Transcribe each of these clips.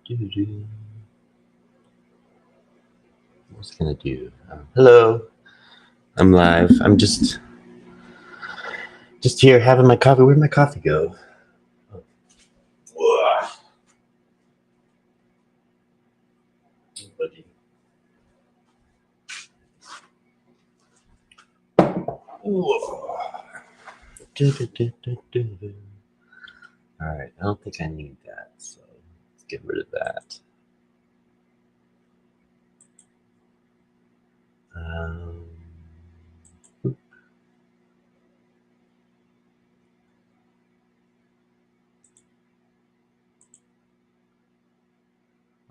What's it gonna do? Hello, I'm live. I'm just here having my coffee. Where'd my coffee go? Oh. Buddy. All right, I don't think I need that, so let's get rid of that.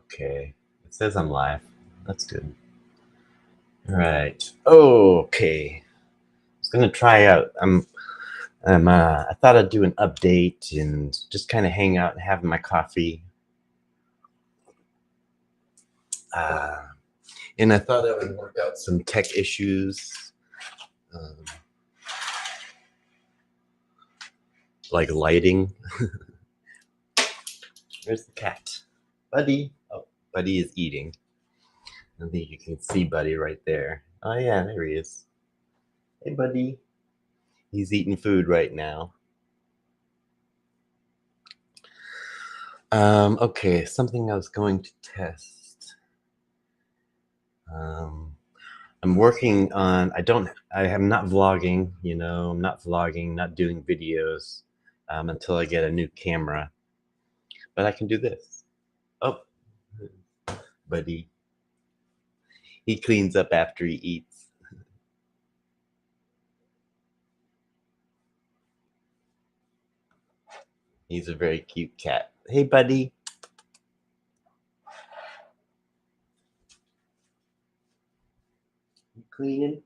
Okay, it says I'm live. That's good. All right. Oh, okay. I was gonna try out. I thought I'd do an update and just kind of hang out and have my coffee. And I thought I would work out some tech issues, like lighting. Where's the cat? Buddy. Oh, Buddy is eating. I think you can see Buddy right there. Oh yeah, there he is. Hey, Buddy. He's eating food right now. Okay, something I was going to test. I'm working on, I am not vlogging, I'm not vlogging, not doing videos until I get a new camera. But I can do this. Oh, Buddy. He cleans up after he eats. He's a very cute cat. Hey, Buddy. You cleaning?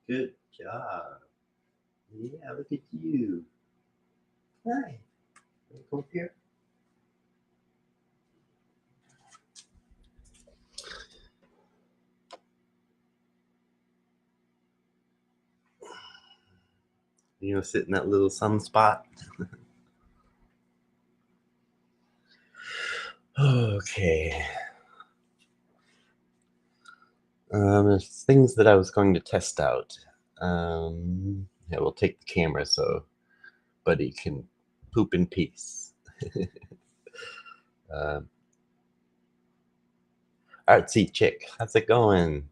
Good job. Yeah, look at you. Hi. Come up here. Sit in that little sunspot. Okay. There's things that I was going to test out. Yeah, we'll take the camera so Buddy can poop in peace. Artsy chick, how's it going?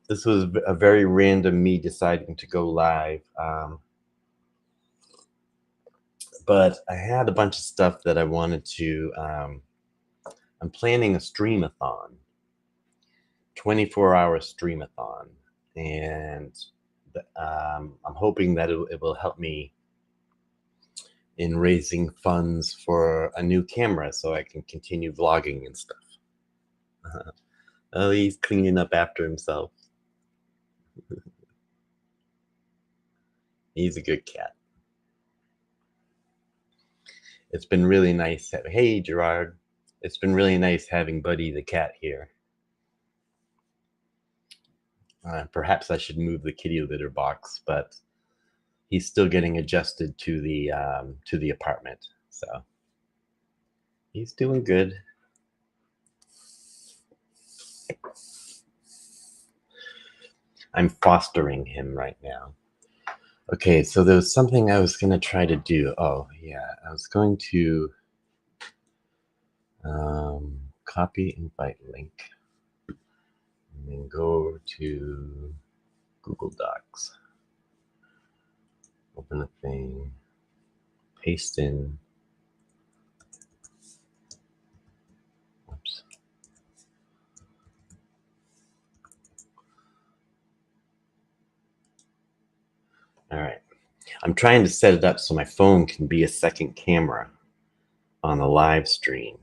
This was a very random me deciding to go live. But I had a bunch of stuff that I wanted to. I'm planning a stream-a-thon, 24-hour stream-a-thon, and I'm hoping that it will help me in raising funds for a new camera so I can continue vlogging and stuff. Oh, he's cleaning up after himself. He's a good cat. It's been really nice. Hey, Gerard. It's been really nice having Buddy the cat here. Perhaps I should move the kitty litter box, but he's still getting adjusted to the apartment, so he's doing good. I'm fostering him right now. Okay, so there was something I was going to try to do. Oh, yeah, I was going to copy invite link and then go to Google Docs. Open the thing, paste in. Oops. All right. I'm trying to set it up so my phone can be a second camera on the live stream.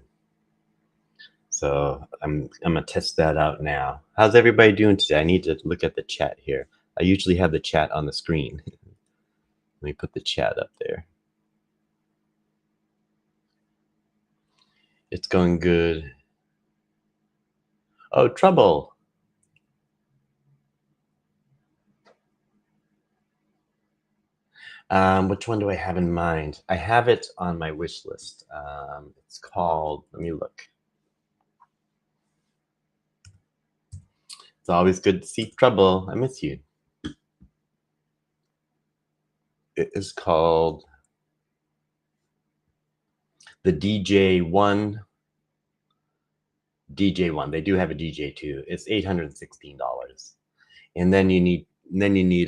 So I'm gonna test that out now. How's everybody doing today? I need to look at the chat here. I usually have the chat on the screen. Let me put the chat up there. It's going good. Oh, trouble. Which one do I have in mind? I have it on my wish list. It's called, let me look. It's always good to see Trouble. I miss you. It is called the DJ1. DJ1. They do have a DJ2. It's $816. And then you need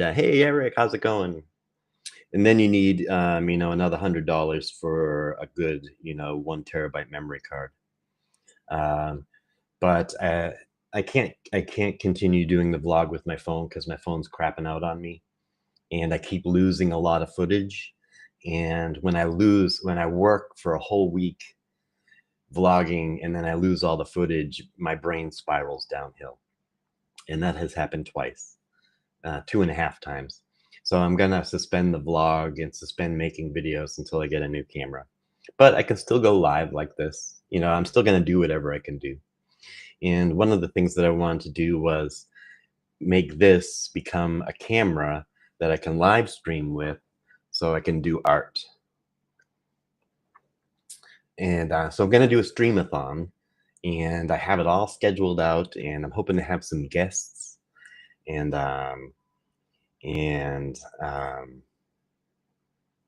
a, hey Eric, how's it going? And then you need another $100 for a good 1 terabyte memory card. But I can't continue doing the vlog with my phone because my phone's crapping out on me, and I keep losing a lot of footage. And when I work for a whole week vlogging and then I lose all the footage, my brain spirals downhill. And that has happened twice, 2.5 times. So I'm gonna suspend the vlog and suspend making videos until I get a new camera. But I can still go live like this. I'm still gonna do whatever I can do. And one of the things that I wanted to do was make this become a camera that I can live stream with so I can do art. And so I'm going to do a stream-a-thon, and I have it all scheduled out, and I'm hoping to have some guests. And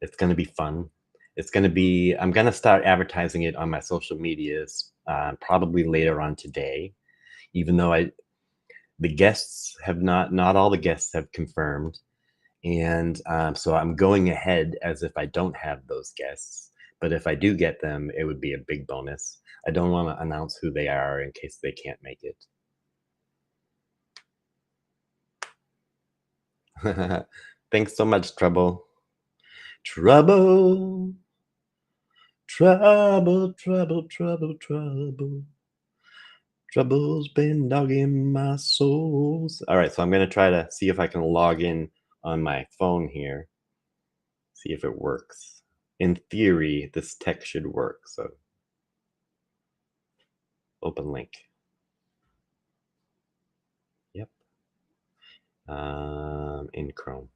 it's going to be fun. I'm going to start advertising it on my social medias probably later on today, even though the guests have not all the guests have confirmed. And so I'm going ahead as if I don't have those guests. But if I do get them, it would be a big bonus. I don't want to announce who they are in case they can't make it. Thanks so much, Trouble. Trouble. Trouble, trouble, trouble, trouble. Trouble's been dogging my souls. All right, so I'm going to try to see if I can log in on my phone here. See if it works. In theory, this tech should work. So open link. Yep. In Chrome.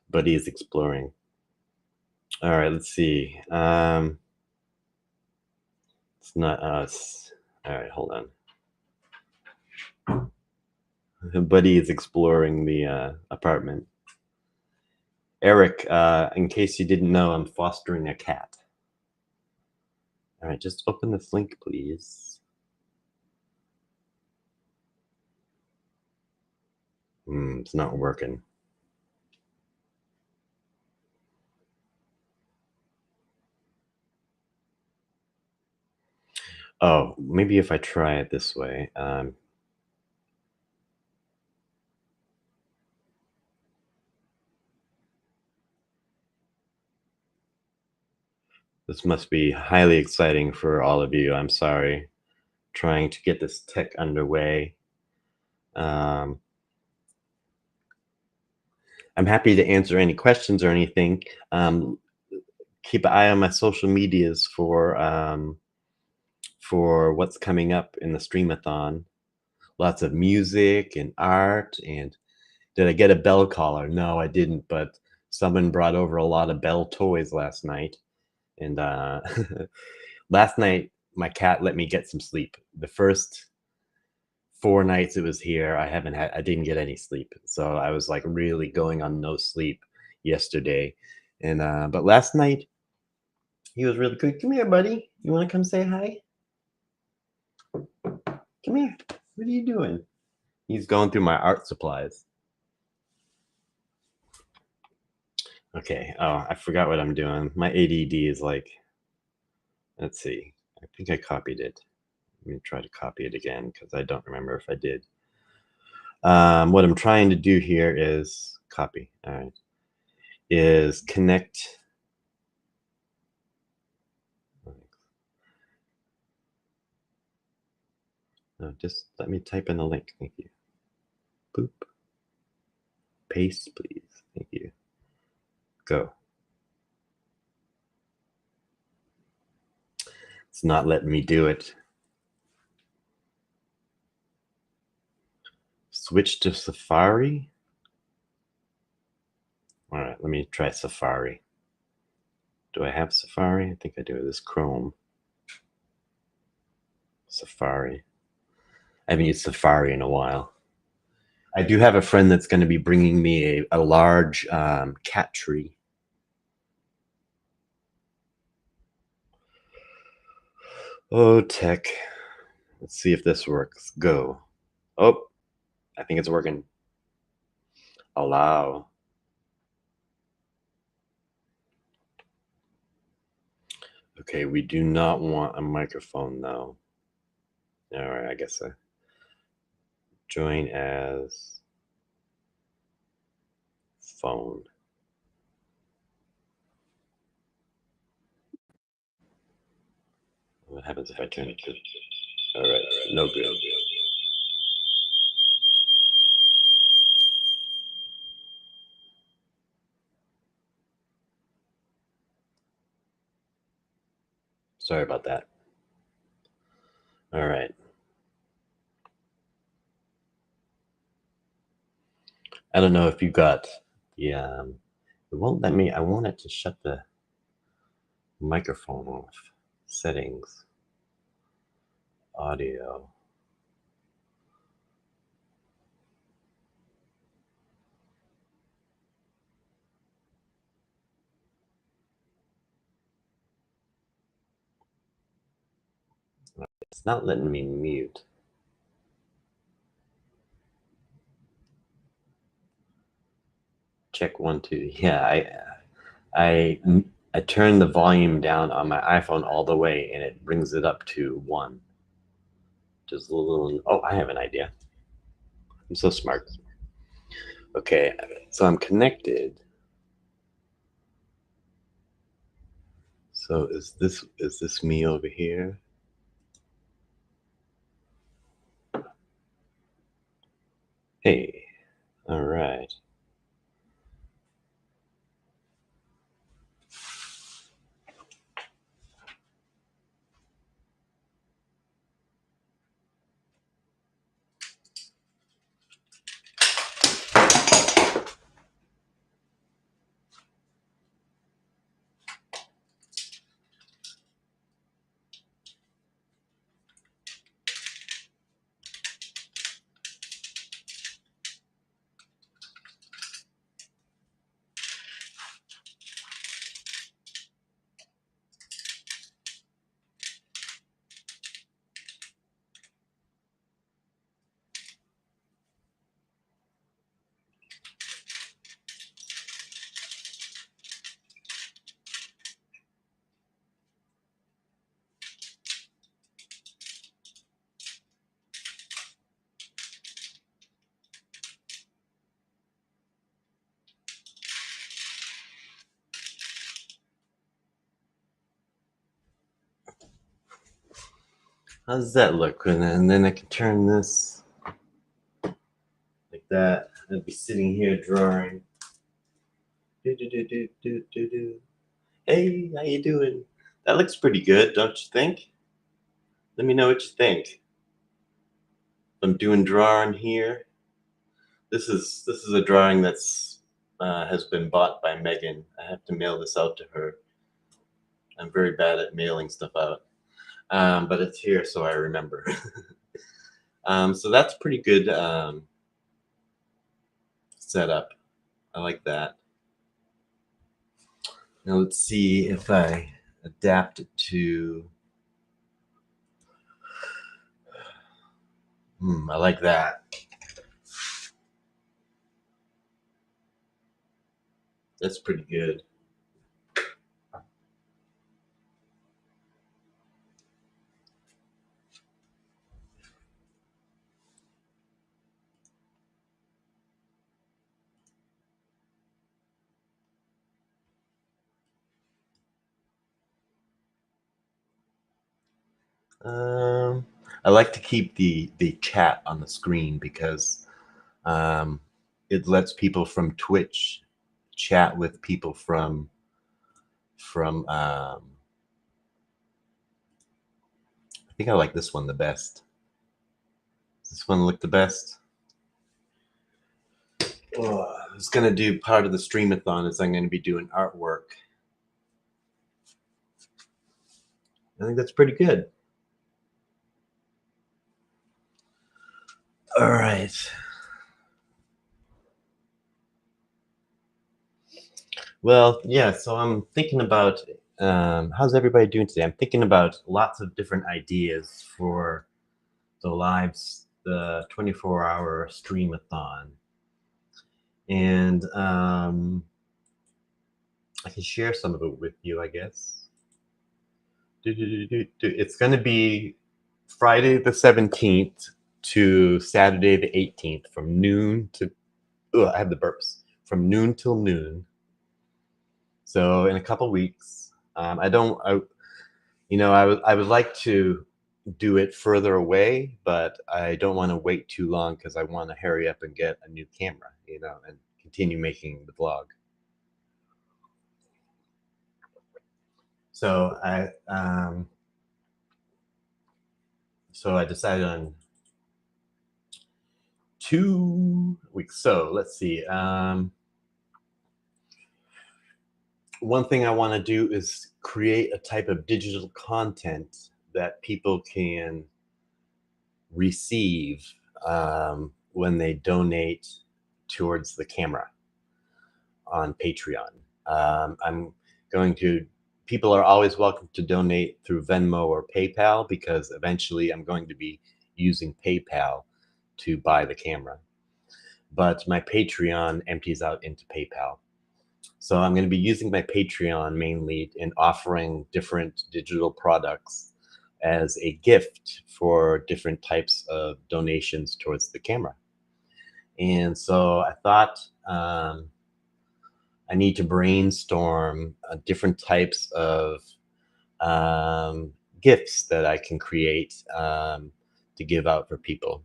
Buddy is exploring. All right, let's see. It's not us. All right, hold on. Buddy is exploring the apartment. Eric, in case you didn't know, I'm fostering a cat. All right, just open this link, please. It's not working. Oh, maybe if I try it this way. This must be highly exciting for all of you. I'm sorry. Trying to get this tech underway. I'm happy to answer any questions or anything. Keep an eye on my social medias for what's coming up in the Stream-a-thon. Lots of music and art. And did I get a bell collar? No, I didn't, but someone brought over a lot of bell toys last night. And last night, my cat let me get some sleep. The first 4 nights it was here, I didn't get any sleep. So I was like really going on no sleep yesterday. And but last night he was really good. Come here, buddy. You want to come say hi? Come here. What are you doing? He's going through my art supplies. Okay. Oh, I forgot what I'm doing. My ADD is like, let's see. I think I copied it. Let me try to copy it again because I don't remember if I did. What I'm trying to do here is copy. All right. Is connect. No, just let me type in the link. Thank you. Boop. Paste, please. Thank you. Go. It's not letting me do it. Switch to Safari. All right, let me try Safari. Do I have Safari? I think I do. This Chrome. Safari. I haven't used Safari in a while. I do have a friend that's going to be bringing me a large cat tree. Oh, tech. Let's see if this works. Go. Oh, I think it's working. Allow. Okay, we do not want a microphone though. All right, I guess so. Join as phone. What happens if I turn it to? All right, no good. Sorry about that. All right. I don't know if you got the, it won't let me, I want it to shut the microphone off. Settings, audio. It's not letting me mute. Check 1, 2. Yeah, I turned the volume down on my iPhone all the way, and it brings it up to 1. Just a little. Oh, I have an idea. I'm so smart. Okay, so I'm connected. So is this me over here? Hey, all right. How does that look? And then I can turn this like that. I'd be sitting here drawing. Do. Hey, how you doing? That looks pretty good, don't you think? Let me know what you think. I'm doing drawing here. This is a drawing that's has been bought by Megan. I have to mail this out to her. I'm very bad at mailing stuff out, but it's here, so I remember. So that's pretty good setup. I like that. Now let's see if I adapt it to. I like that. That's pretty good. I like to keep the chat on the screen because it lets people from Twitch chat with people from I think I like this one the best. Does this one look the best? I was going to do part of the Stream-a-thon is I'm going to be doing artwork. I think that's pretty good. All right. Well, yeah, so I'm thinking about how's everybody doing today? I'm thinking about lots of different ideas for the 24-hour Stream-a-thon. And I can share some of it with you, I guess. It's going to be Friday the 17th to Saturday the 18th from noon to, I have the burps, from noon till noon. So in a couple weeks, I would like to do it further away, but I don't want to wait too long because I want to hurry up and get a new camera, and continue making the vlog. So I decided on 2 weeks. So let's see. One thing I want to do is create a type of digital content that people can receive when they donate towards the camera on Patreon. People are always welcome to donate through Venmo or PayPal because eventually I'm going to be using PayPal to buy the camera. But my Patreon empties out into PayPal. So I'm going to be using my Patreon mainly in offering different digital products as a gift for different types of donations towards the camera. And so I thought I need to brainstorm different types of gifts that I can create to give out for people.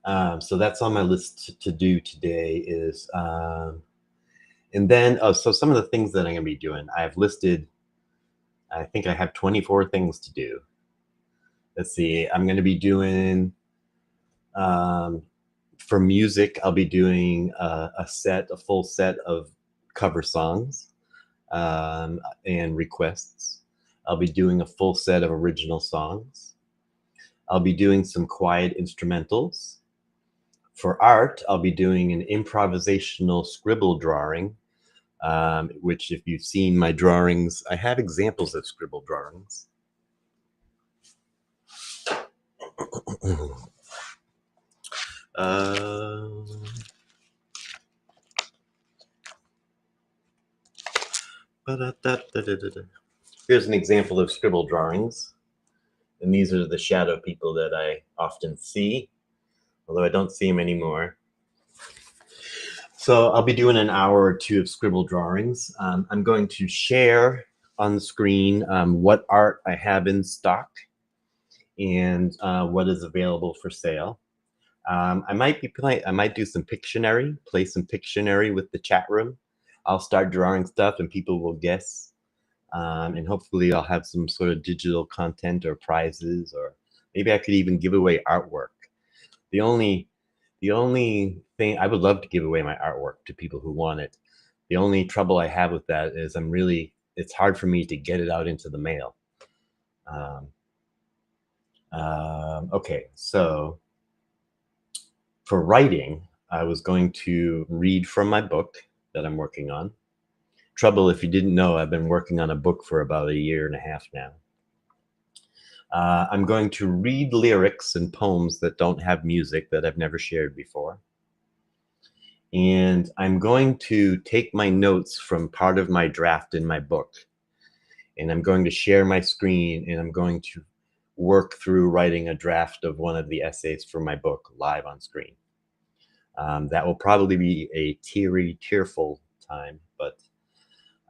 So that's on my list to do today is, and then, so some of the things that I'm going to be doing, I've listed, I think I have 24 things to do. Let's see, I'm going to be doing, for music, I'll be doing a full set of cover songs and requests. I'll be doing a full set of original songs. I'll be doing some quiet instrumentals. For art, I'll be doing an improvisational scribble drawing, which if you've seen my drawings, I have examples of scribble drawings. Here's an example of scribble drawings. And these are the shadow people that I often see, although I don't see them anymore. So I'll be doing an hour or two of scribble drawings. I'm going to share on the screen what art I have in stock and what is available for sale. I might do some Pictionary, play some Pictionary with the chat room. I'll start drawing stuff and people will guess. And hopefully I'll have some sort of digital content or prizes, or maybe I could even give away artwork. The only thing, I would love to give away my artwork to people who want it. The only trouble I have with that is it's hard for me to get it out into the mail. Okay, so for writing, I was going to read from my book that I'm working on. Trouble, if you didn't know, I've been working on a book for about 1.5 years now. I'm going to read lyrics and poems that don't have music that I've never shared before. And I'm going to take my notes from part of my draft in my book. And I'm going to share my screen and I'm going to work through writing a draft of one of the essays for my book live on screen. That will probably be a tearful time, but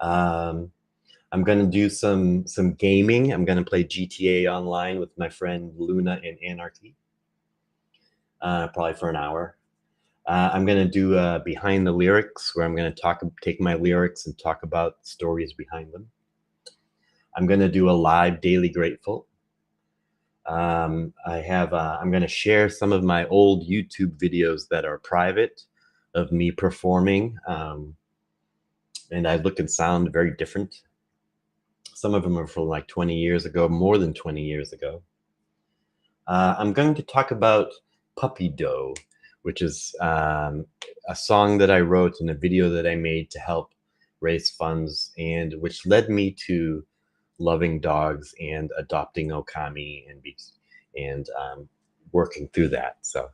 I'm going to do some gaming. I'm going to play GTA Online with my friend Luna and Anarchy, probably for an hour. I'm going to do behind the lyrics, where I'm going to take my lyrics and talk about stories behind them. I'm going to do a live Daily Grateful. I'm going to share some of my old YouTube videos that are private of me performing. And I look and sound very different. Some of them are from like 20 years ago, more than 20 years ago. I'm going to talk about Puppy Dough, which is a song that I wrote and a video that I made to help raise funds, and which led me to loving dogs and adopting Okami and working through that. So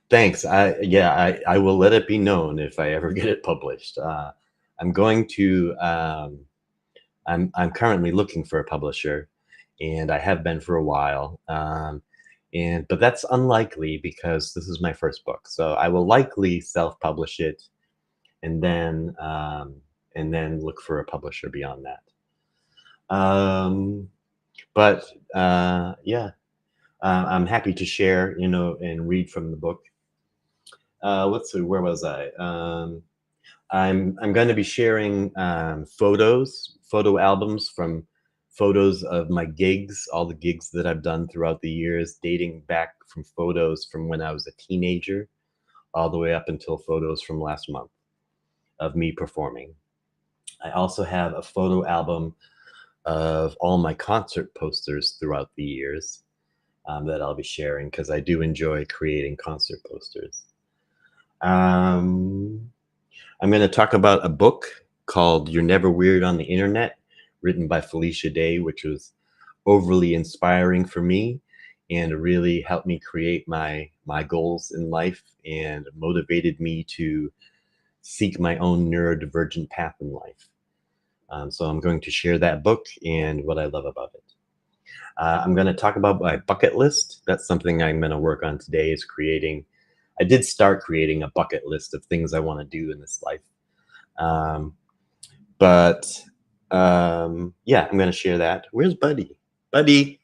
thanks. I will let it be known if I ever get it published. I'm going to. I'm currently looking for a publisher, and I have been for a while. But that's unlikely because this is my first book. So I will likely self-publish it, and then look for a publisher beyond that. I'm happy to share, and read from the book. Let's see, where was I? I'm going to be sharing photo albums from photos of my gigs, all the gigs that I've done throughout the years, dating back from photos from when I was a teenager, all the way up until photos from last month of me performing. I also have a photo album of all my concert posters throughout the years that I'll be sharing because I do enjoy creating concert posters. I'm going to talk about a book called You're Never Weird on the Internet, written by Felicia Day, which was overly inspiring for me and really helped me create my goals in life and motivated me to seek my own neurodivergent path in life. So I'm going to share that book and what I love about it. I'm going to talk about my bucket list. That's something I'm going to work on today, is creating. I did start creating a bucket list of things I want to do in this life. Yeah, I'm going to share that. Where's Buddy? Buddy!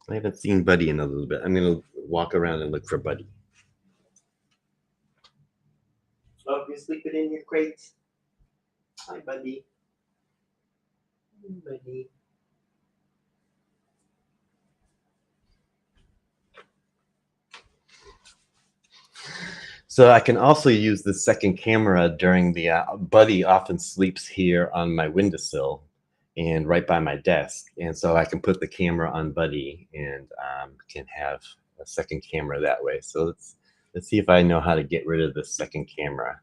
I haven't seen Buddy in a little bit. I'm going to walk around and look for Buddy. Oh, you're sleeping in your crate? Hi, Buddy. Hi, Buddy. So I can also use the second camera during the Buddy often sleeps here on my windowsill and right by my desk, and so I can put the camera on Buddy and can have a second camera that way. So let's see if I know how to get rid of the second camera.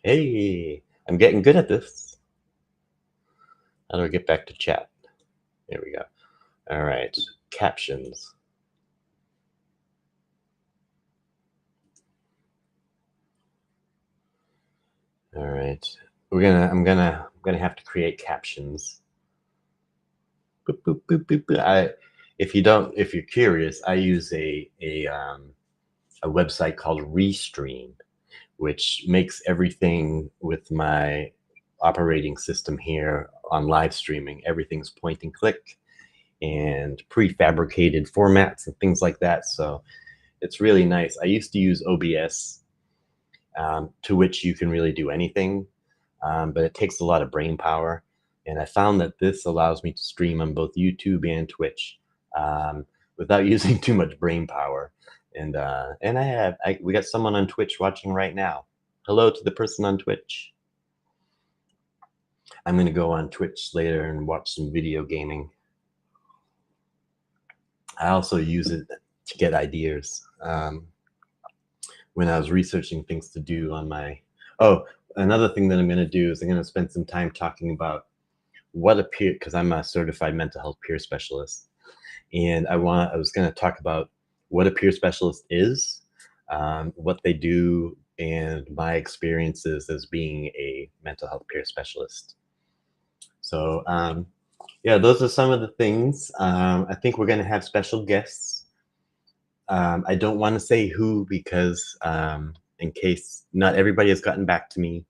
Hey, I'm getting good at this. How do I get back to chat? There we go. All right, captions. All right, I'm gonna have to create captions. Boop, boop, boop, boop, boop. If you're curious, I use a website called Restream, which makes everything with my operating system here on live streaming. Everything's point and click and prefabricated formats and things like that. So it's really nice. I used to use OBS, to which you can really do anything, but it takes a lot of brain power. And I found that this allows me to stream on both YouTube and Twitch without using too much brain power. And we got someone on Twitch watching right now. Hello to the person on Twitch. I'm going to go on Twitch later and watch some video gaming. I also use it to get ideas. When I was researching things to do on my... Oh, another thing that I'm going to do is I'm going to spend some time talking about what a peer, because I'm a certified mental health peer specialist, and I was going to talk about what a peer specialist is, what they do, and my experiences as being a mental health peer specialist. So yeah, those are some of the things. I think we're going to have special guests. I don't want to say who because in case not everybody has gotten back to me,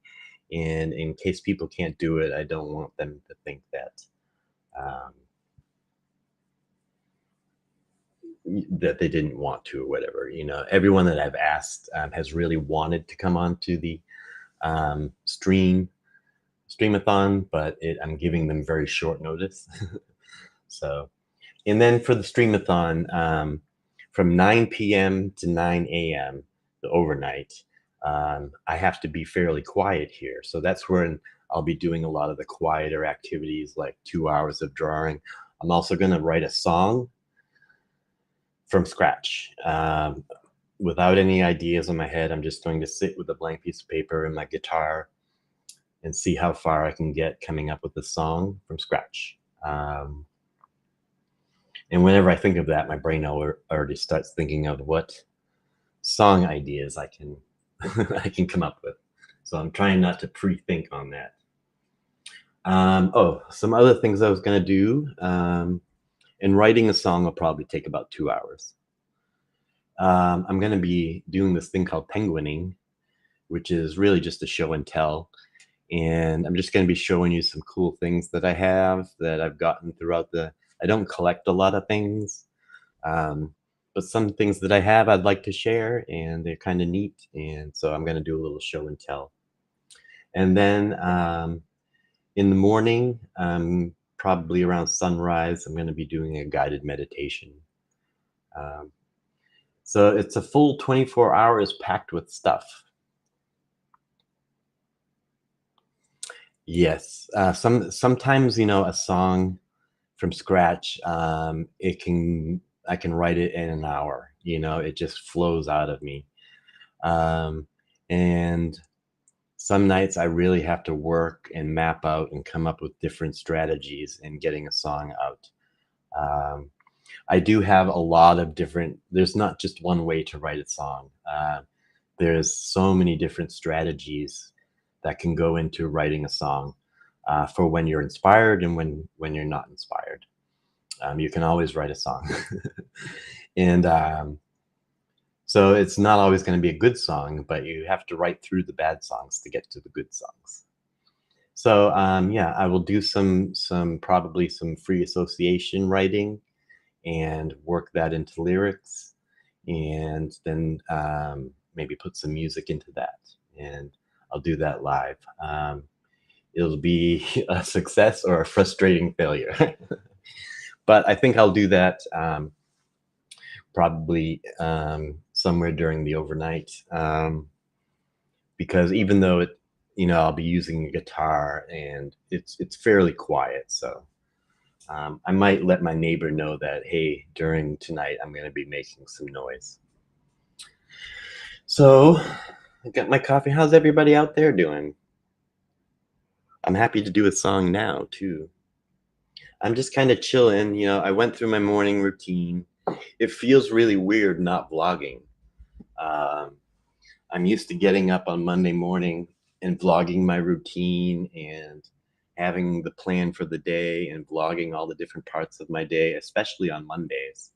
and in case people can't do it, I don't want them to think that that they didn't want to or whatever. Everyone that I've asked has really wanted to come on to the Stream-a-thon, but I'm giving them very short notice. So, and then for the Stream-a-thon, from 9 p.m. to 9 a.m., the overnight, I have to be fairly quiet here. So that's when I'll be doing a lot of the quieter activities, like 2 hours of drawing. I'm also going to write a song from scratch. Without any ideas in my head, I'm just going to sit with a blank piece of paper and my guitar and see how far I can get coming up with a song from scratch. And whenever I think of that, my brain already starts thinking of what song ideas I can I can come up with. So I'm trying not to pre-think on that. Some other things I was going to do. And writing a song will probably take about 2 hours. I'm going to be doing this thing called penguining, which is really just a show and tell. And I'm just going to be showing you some cool things that I have that I've gotten throughout I don't collect a lot of things, but some things that I have I'd like to share, and they're kind of neat. And so I'm going to do a little show and tell. And then in the morning, probably around sunrise, I'm going to be doing a guided meditation. So it's a full 24 hours packed with stuff. Yes. Sometimes, a song from scratch, I can write it in an hour. It just flows out of me. And some nights I really have to work and map out and come up with different strategies in getting a song out. I do have a lot of there's not just one way to write a song. There's so many different strategies that can go into writing a song for when you're inspired and when you're not inspired. You can always write a song. And so it's not always going to be a good song, but you have to write through the bad songs to get to the good songs. So yeah, I will do probably some free association writing and work that into lyrics, and then maybe put some music into that, and I'll do that live. It'll be a success or a frustrating failure. But I think I'll do that probably somewhere during the overnight, because even though I'll be using a guitar and it's fairly quiet, so I might let my neighbor know that, hey, during tonight I'm going to be making some noise. So I got my coffee. How's everybody out there doing? I'm happy to do a song now too. I'm just kind of chilling. I went through my morning routine. It feels really weird not vlogging. I'm used to getting up on Monday morning and vlogging my routine and having the plan for the day and vlogging all the different parts of my day, especially on Mondays.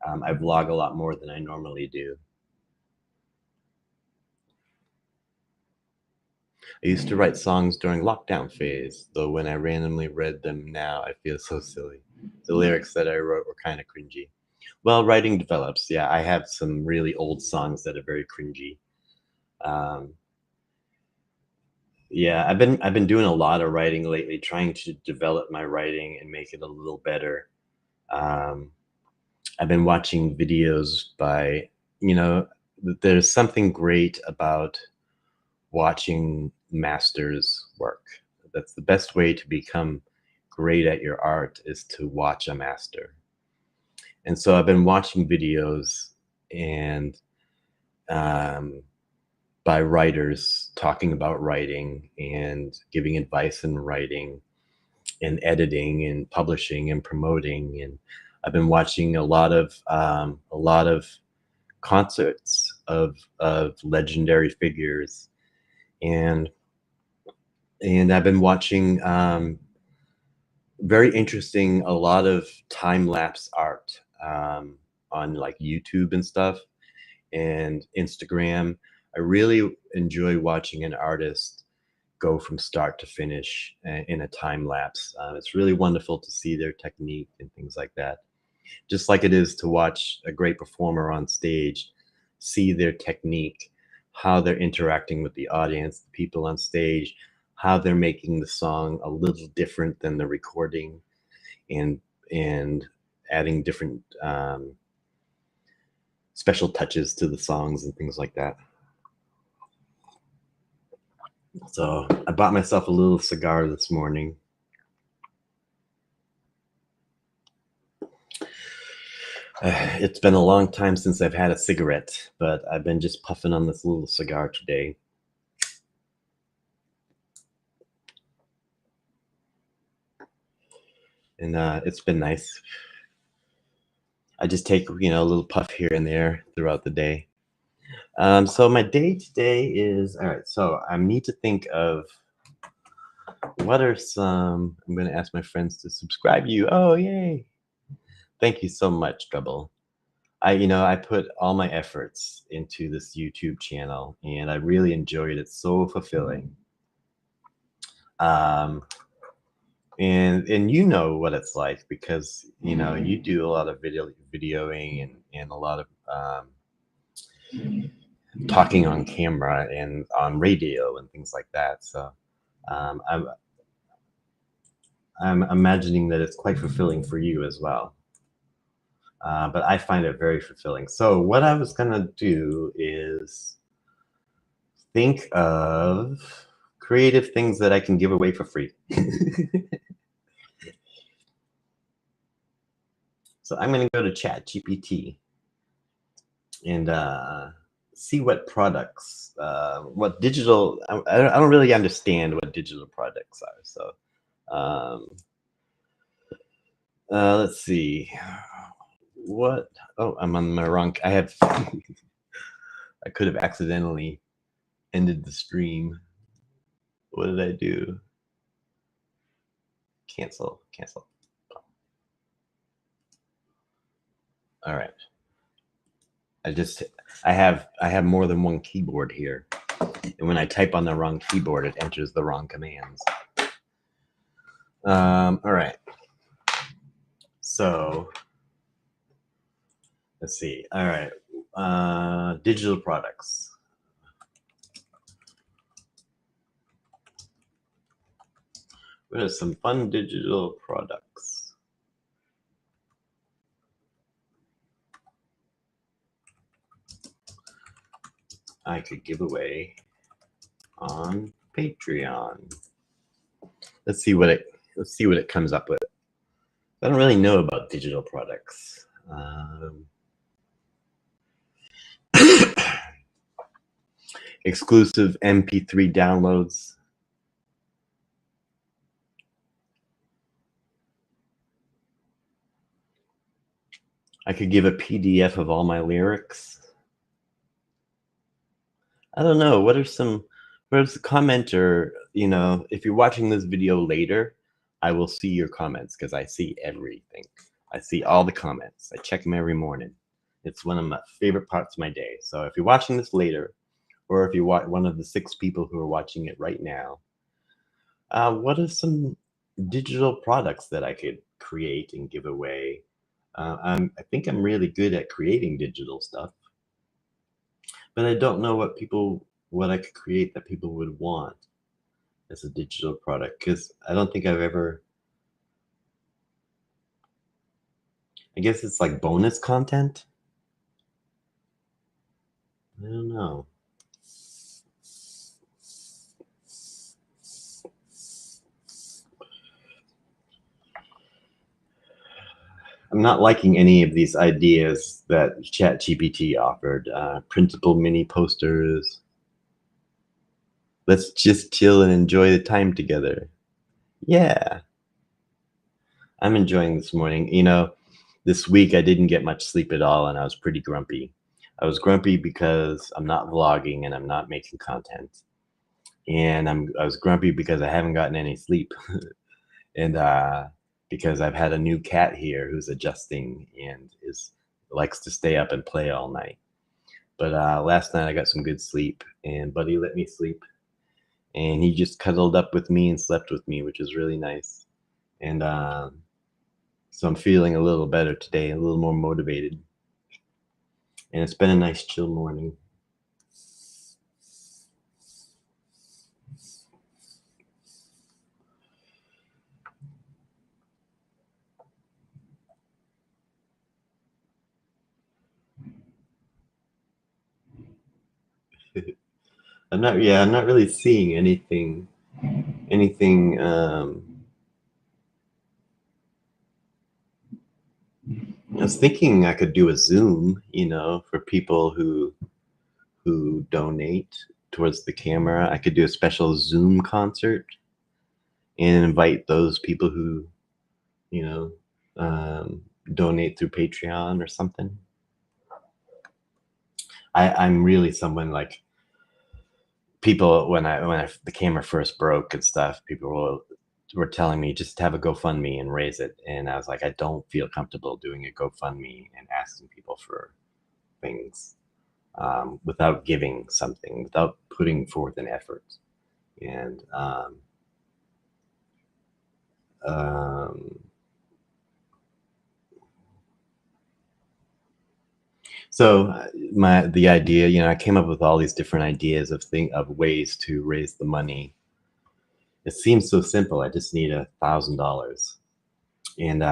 I vlog a lot more than I normally do. I used to write songs during lockdown phase, though when I randomly read them now, I feel so silly. The lyrics that I wrote were kind of cringy. Well, writing develops. Yeah, I have some really old songs that are very cringy. Yeah, I've been doing a lot of writing lately, trying to develop my writing and make it a little better. I've been watching videos by, there's something great about watching masters work. That's the best way to become great at your art, is to watch a master. And so I've been watching videos and by writers talking about writing and giving advice in writing and editing and publishing and promoting. And I've been watching a lot of concerts of legendary figures, and I've been watching very interesting, a lot of time-lapse art on like YouTube and stuff and Instagram. I really enjoy watching an artist go from start to finish in a time lapse. It's really wonderful to see their technique and things like that. just like it is to watch a great performer on stage, see their technique, how they're interacting with the audience, the people on stage, how they're making the song a little different than the recording, and and adding different special touches to the songs and things like that. So I bought myself a little cigar this morning. It's been a long time since I've had a cigarette, but I've been just puffing on this little cigar today. And it's been nice. I just take, a little puff here and there throughout the day. So my day today is, all right, so I need to think of what are some, I'm going to ask my friends to subscribe you. Oh, yay. Thank you so much, Trouble. I put all my efforts into this YouTube channel, and I really enjoyed it. It's so fulfilling. And you know what it's like, because you do a lot of videoing and a lot of talking on camera and on radio and things like that. So I'm imagining that it's quite fulfilling for you as well. But I find it very fulfilling. So what I was gonna do is think of creative things that I can give away for free. So I'm gonna go to ChatGPT and see what products, what digital. I don't really understand what digital products are. So let's see. What? Oh, I'm on my wrong. I could have accidentally ended the stream. What did I do? Cancel. All right. I have more than one keyboard here, and when I type on the wrong keyboard, it enters the wrong commands. All right. So let's see. All right. Digital products. What are some fun digital products? I could give away on Patreon. Let's see what it comes up with. I don't really know about digital products. Exclusive MP3 downloads. I could give a PDF of all my lyrics. I don't know. What are the commenter, if you're watching this video later, I will see your comments because I see everything. I see all the comments. I check them every morning. It's one of my favorite parts of my day. So if you're watching this later, or if you're one of the 6 people who are watching it right now, what are some digital products that I could create and give away? I think I'm really good at creating digital stuff, but I don't know what I could create that people would want as a digital product, because I don't think I've ever. I guess it's like bonus content. I don't know. I'm not liking any of these ideas that ChatGPT offered. Printable mini posters. Let's just chill and enjoy the time together. Yeah. I'm enjoying this morning. This week I didn't get much sleep at all, and I was pretty grumpy. I was grumpy because I'm not vlogging and I'm not making content. And I was grumpy because I haven't gotten any sleep. And because I've had a new cat here who's adjusting and likes to stay up and play all night. But last night I got some good sleep, and Buddy let me sleep, and he just cuddled up with me and slept with me, which is really nice. And So I'm feeling a little better today, a little more motivated. And it's been a nice chill morning. I'm not really seeing anything I was thinking I could do a Zoom, for people who donate towards the camera. I could do a special Zoom concert and invite those people who, you know, donate through Patreon or something. I'm really someone like people when the camera first broke and stuff, people were telling me just have a GoFundMe and raise it, and I was like, I don't feel comfortable doing a GoFundMe and asking people for things without giving something, without putting forth an effort, and um, so the idea, I came up with all these different ideas of ways to raise the money. It seems so simple. I just need $1,000, and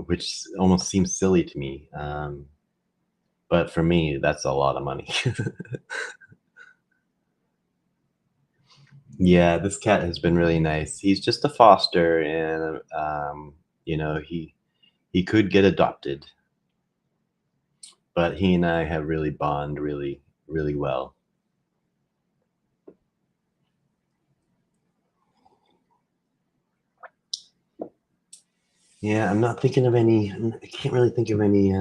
which almost seems silly to me. But for me, that's a lot of money. Yeah, this cat has been really nice. He's just a foster, and he could get adopted, but he and I have really bond really, really well. Yeah, I'm not thinking of any. I can't really think of any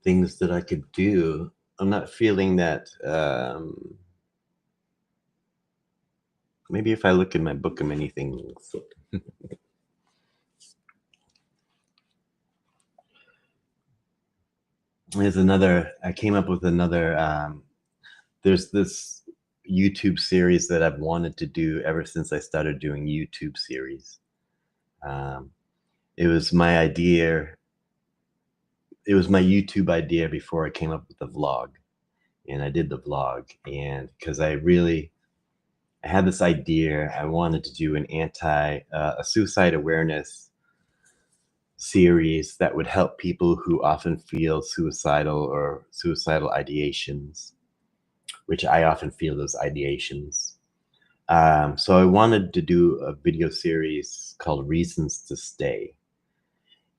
things that I could do. I'm not feeling that. Maybe if I look in my book of many things. I came up with another. There's this YouTube series that I've wanted to do ever since I started doing YouTube series. Um, it was my idea. It was my YouTube idea before I came up with the vlog, and I did the vlog, and because I had this idea. I wanted to do a suicide awareness series that would help people who often feel suicidal or suicidal ideations, which I often feel those ideations. So I wanted to do a video series called Reasons to Stay.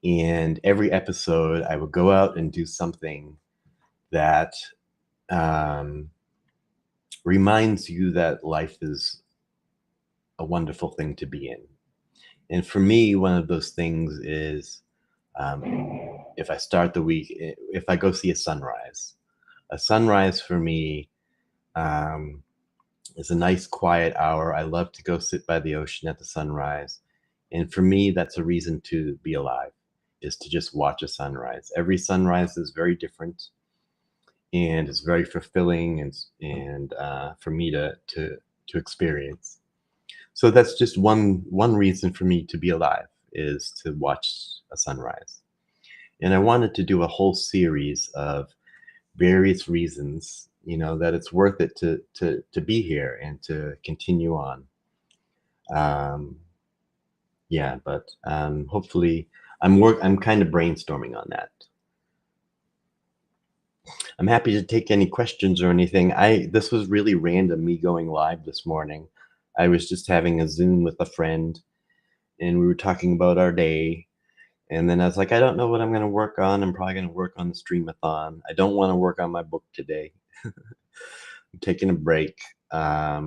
And every episode, I would go out and do something that um, reminds you that life is a wonderful thing to be in. And for me, one of those things is um, if I start the week, if I go see a sunrise for me um, is a nice quiet hour. I love to go sit by the ocean at the sunrise. And for me, that's a reason to be alive, is to just watch a sunrise. Every sunrise is very different and it's very fulfilling and for me to experience. So that's just one reason for me to be alive, is to watch a sunrise. And I wanted to do a whole series of various reasons, that it's worth it to be here and to continue on. Um, yeah, but hopefully, I'm kind of brainstorming on that. I'm happy to take any questions or anything. This was really random, me going live this morning. I was just having a Zoom with a friend, and we were talking about our day. And then I was like, I don't know what I'm going to work on. I'm probably going to work on the Stream-a-thon. I don't want to work on my book today. I'm taking a break. I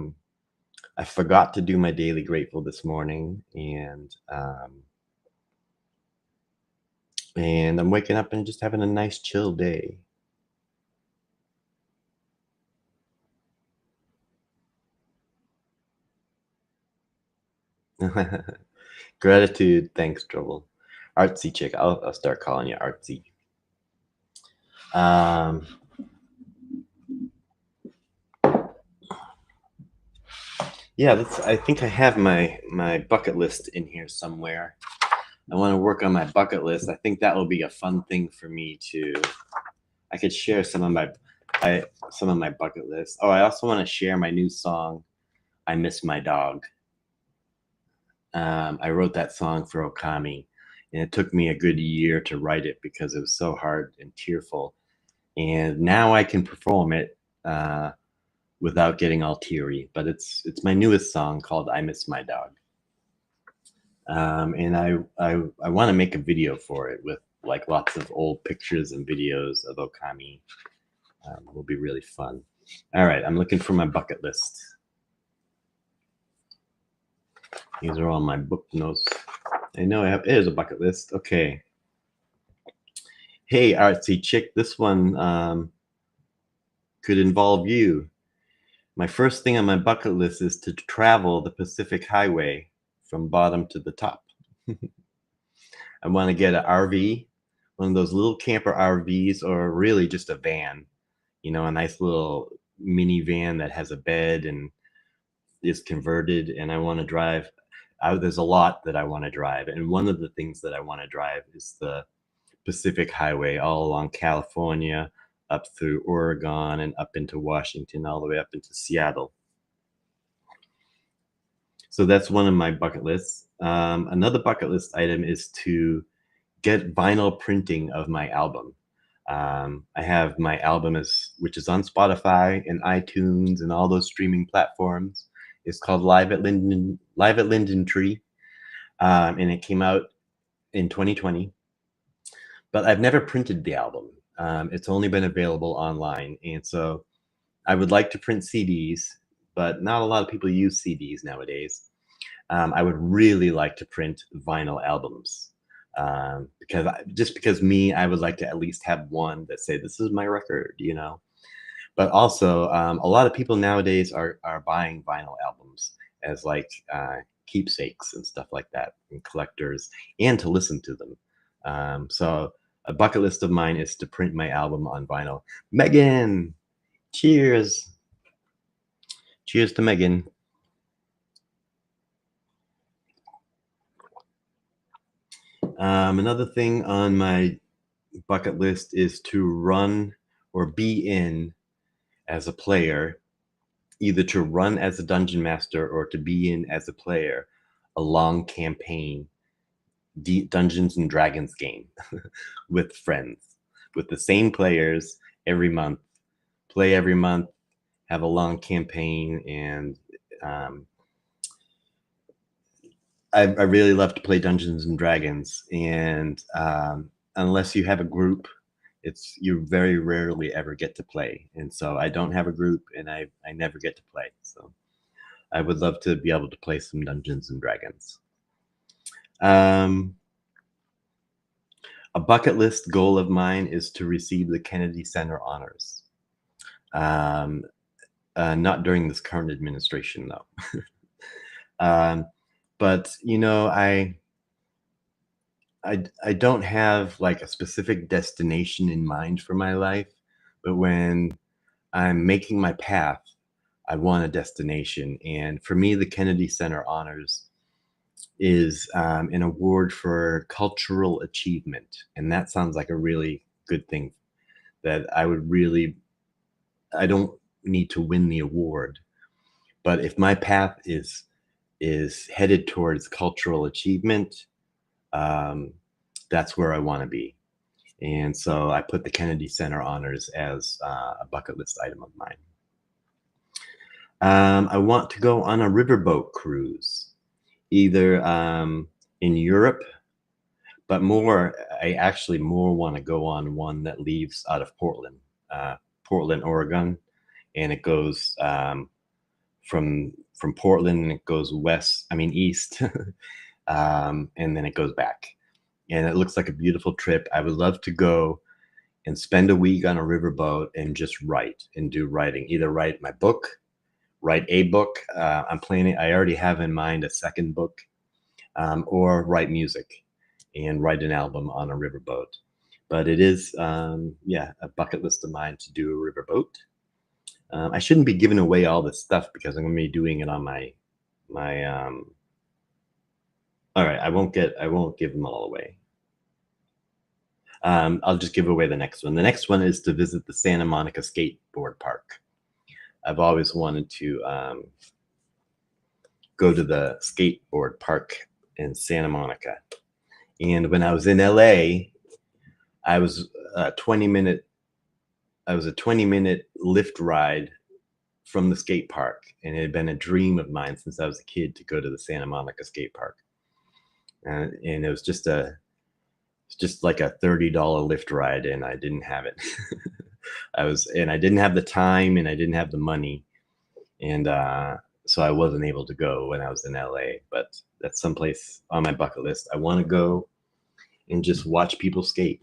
forgot to do my daily grateful this morning, and I'm waking up and just having a nice chill day. Gratitude. Thanks, Trouble. Artsy chick. I'll start calling you Artsy. Yeah, I think I have my bucket list in here somewhere. I want to work on my bucket list. I think that will be a fun thing for me to. I could share some of my bucket list. Oh, I also want to share my new song, "I Miss My Dog." I wrote that song for Okami, and it took me a good year to write it because it was so hard and tearful. And now I can perform it without getting all teary. But it's my newest song called "I Miss My Dog." And I want to make a video for it with like lots of old pictures and videos of Okami. Will be really fun. All right, I'm looking for my bucket list. These are all my book notes. I know there's a bucket list. Okay. Hey, artsy chick, this one could involve you. My first thing on my bucket list is to travel the Pacific Highway from bottom to the top. I want to get an RV, one of those little camper RVs, or really just a van, a nice little minivan that has a bed and is converted. And I want to drive. There's a lot that I want to drive. And one of the things that I want to drive is the Pacific Highway all along California, up through Oregon and up into Washington, all the way up into Seattle. So that's one of my bucket lists. Another bucket list item is to get vinyl printing of my album. I have my album, which is on Spotify and iTunes and all those streaming platforms. It's called Live at Linden Tree, and it came out in 2020. But I've never printed the album. It's only been available online, and so I would like to print CDs, but not a lot of people use CDs nowadays. I would really like to print vinyl albums because I would like to at least have one that say this is my record. But also, a lot of people nowadays are buying vinyl albums as like keepsakes and stuff like that, and collectors, and to listen to them. So a bucket list of mine is to print my album on vinyl. Megan, cheers! Cheers to Megan. Another thing on my bucket list is to run or be in as a player, either to run as a dungeon master or to be in as a player, a long campaign Dungeons and Dragons game with friends, with the same players every month, play every month, have a long campaign, and I really love to play Dungeons and Dragons, and unless you have a group, you very rarely ever get to play. And so I don't have a group, and I never get to play. So I would love to be able to play some Dungeons and Dragons. A bucket list goal of mine is to receive the Kennedy Center honors. Not during this current administration, though. But I don't have like a specific destination in mind for my life, but when I'm making my path, I want a destination. And for me, the Kennedy Center Honors is an award for cultural achievement. And that sounds like a really good thing that I don't need to win the award. But if my path is headed towards cultural achievement, that's where I want to be. And so I put the Kennedy Center Honors as a bucket list item of mine. I want to go on a riverboat cruise, either in Europe, but I actually more want to go on one that leaves out of Portland, Oregon, and it goes from Portland, and it goes east, and then it goes back. And it looks like a beautiful trip. I would love to go and spend a week on a riverboat and just write and do writing, either write my book, write a book. I already have in mind a second book, or write music and write an album on a riverboat. But it is, a bucket list of mine to do a riverboat. I shouldn't be giving away all this stuff because I'm going to be doing it on my my all right, I won't give them all away. I'll just give away the next one. The next one is to visit the Santa Monica skateboard park. I've always wanted to go to the skateboard park in Santa Monica. And when I was in LA, I was a 20-minute Lyft ride from the skate park, and it had been a dream of mine since I was a kid to go to the Santa Monica skate park. And it was just like a $30 Lyft ride, and I didn't have it. I didn't have the time, and I didn't have the money, and so I wasn't able to go when I was in LA. But that's someplace on my bucket list. I want to go and just watch people skate.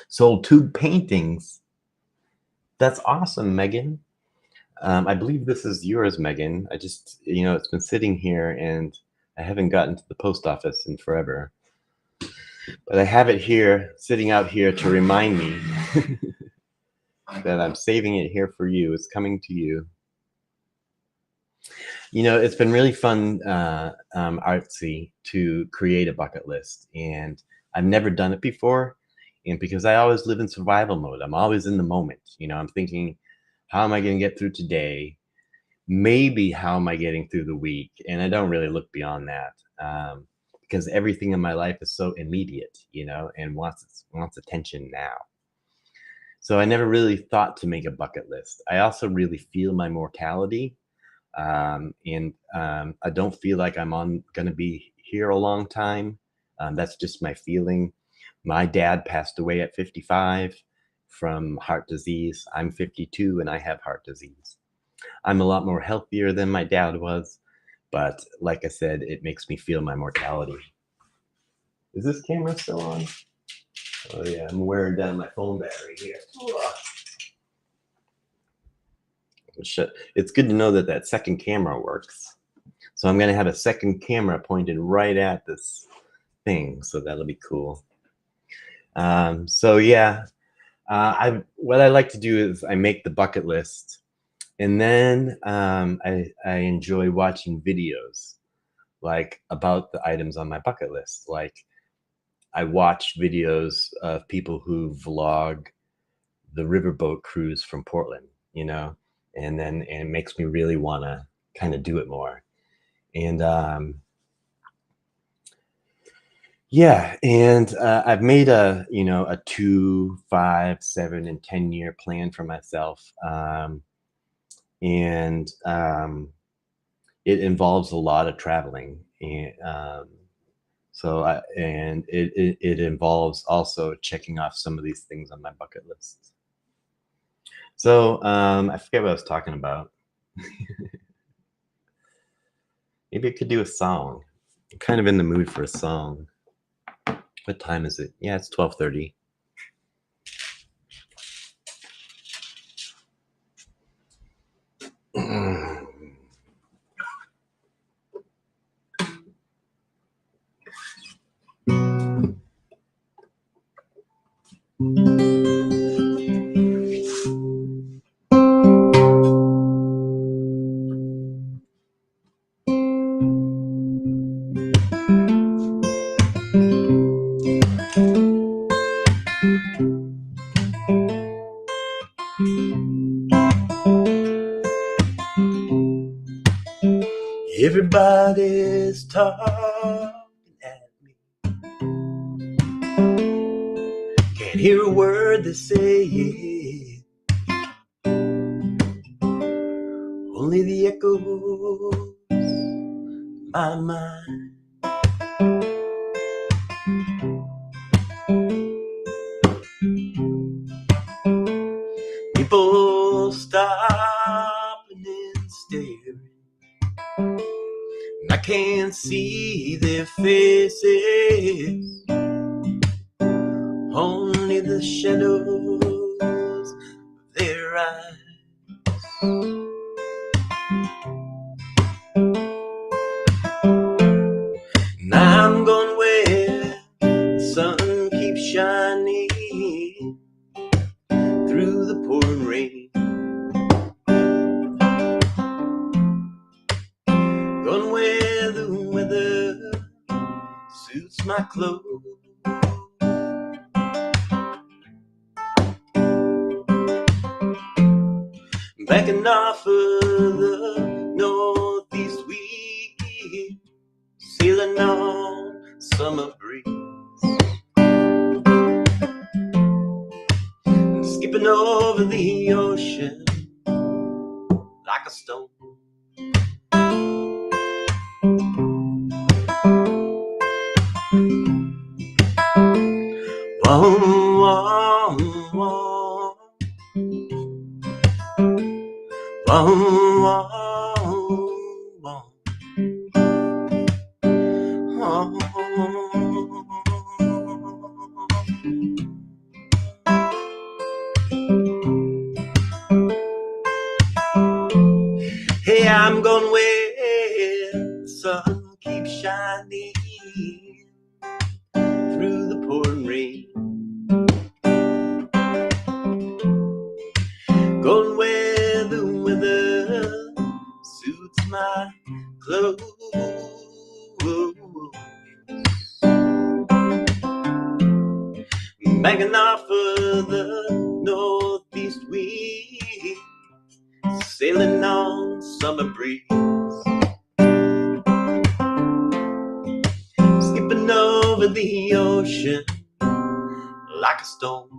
Sold 2 paintings. That's awesome, Megan. I believe this is yours, Megan. I just, it's been sitting here, and I haven't gotten to the post office in forever. But I have it here, sitting out here to remind me that I'm saving it here for you. It's coming to you. It's been really fun, artsy, to create a bucket list. And I've never done it before. And because I always live in survival mode, I'm always in the moment. I'm thinking, how am I going to get through today? Maybe how am I getting through the week? And I don't really look beyond that. Because everything in my life is so immediate, and wants attention now. So I never really thought to make a bucket list. I also really feel my mortality, and I don't feel like I'm going to be here a long time. That's just my feeling. My dad passed away at 55 from heart disease. I'm 52 and I have heart disease. I'm a lot more healthier than my dad was. But like I said, it makes me feel my mortality. Is this camera still on? Oh yeah, I'm wearing down my phone battery here. It's good to know that second camera works. So I'm going to have a second camera pointed right at this thing. So that'll be cool. So yeah, what I like to do is I make the bucket list. And then I enjoy watching videos like about the items on my bucket list. Like I watch videos of people who vlog the riverboat cruise from Portland, and it makes me really want to kind of do it more. And yeah, and I've made a 2, 5, 7, and 10-year plan for myself. And it involves a lot of traveling, and it involves also checking off some of these things on my bucket list. So I forget what I was talking about. Maybe I could do a song. I'm kind of in the mood for a song. What time is it? Yeah, it's 12:30. Everybody's talking at me. Can't hear a word they say. Only the echoes in my mind. People stopping and staring. I can't see their faces, only the shadows of their eyes. And I'm going where the sun keeps shining through the pouring rain. clothes. Backing off of the northeast wind, sailing on summer breeze, skipping over the ocean like a stone. Whoa, whoa, whoa. Whoa, whoa, whoa. Hey, I'm going where the sun keeps shining through the pouring rain. Going where the weather suits my clothes. Banging off of the northeast wind, sailing on summer breeze, skipping over the ocean like a stone.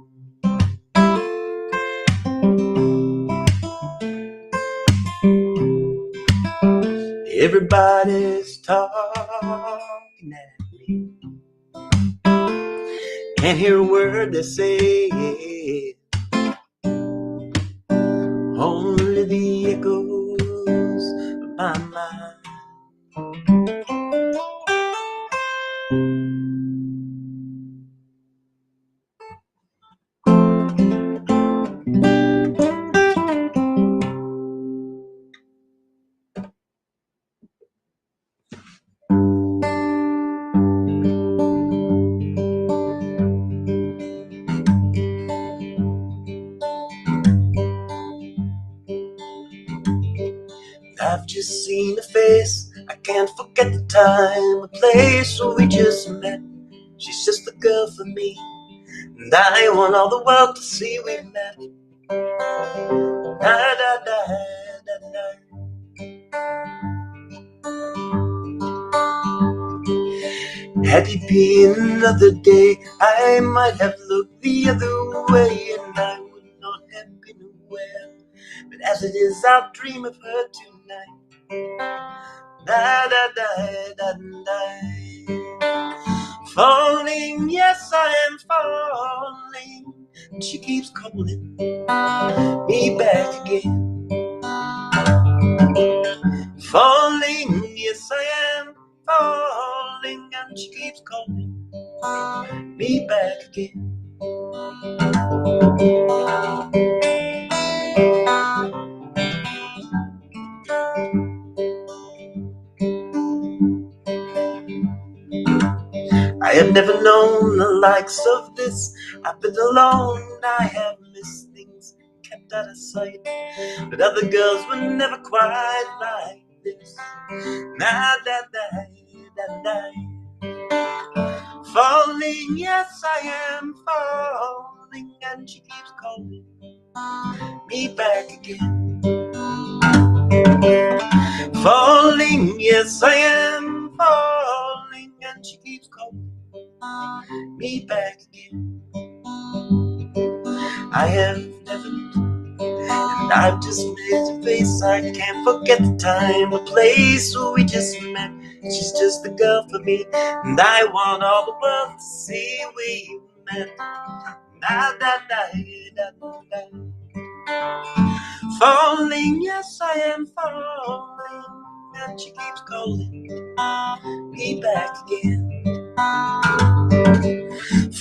Everybody's talking at me, can't hear a word they say, only the echoes of my mind. I've just seen a face, I can't forget the time, a place where we just met. She's just the girl for me, and I want all the world to see we met. Da, da, da, da, da. Had it been another day, I might have looked the other way, and I would not have been aware. But as it is, I'll dream of her tonight. Da, da, da, da, da. Falling, yes, I am falling. And she keeps calling me back again. Falling, yes, I am falling. And she keeps calling me back again. I have never known the likes of this. I've been alone, I have missed things kept out of sight. But other girls were never quite like this. Da, da, da, da, da. Falling, yes, I am falling, and she keeps calling me back again. Falling, yes, I am falling, and she keeps calling me back again. I have never, and I've just made a face. I can't forget the time, the place where we just met. She's just the girl for me, and I want all the world to see we met. Da, da, da, da, da. Falling, yes, I am falling, and she keeps calling me back again.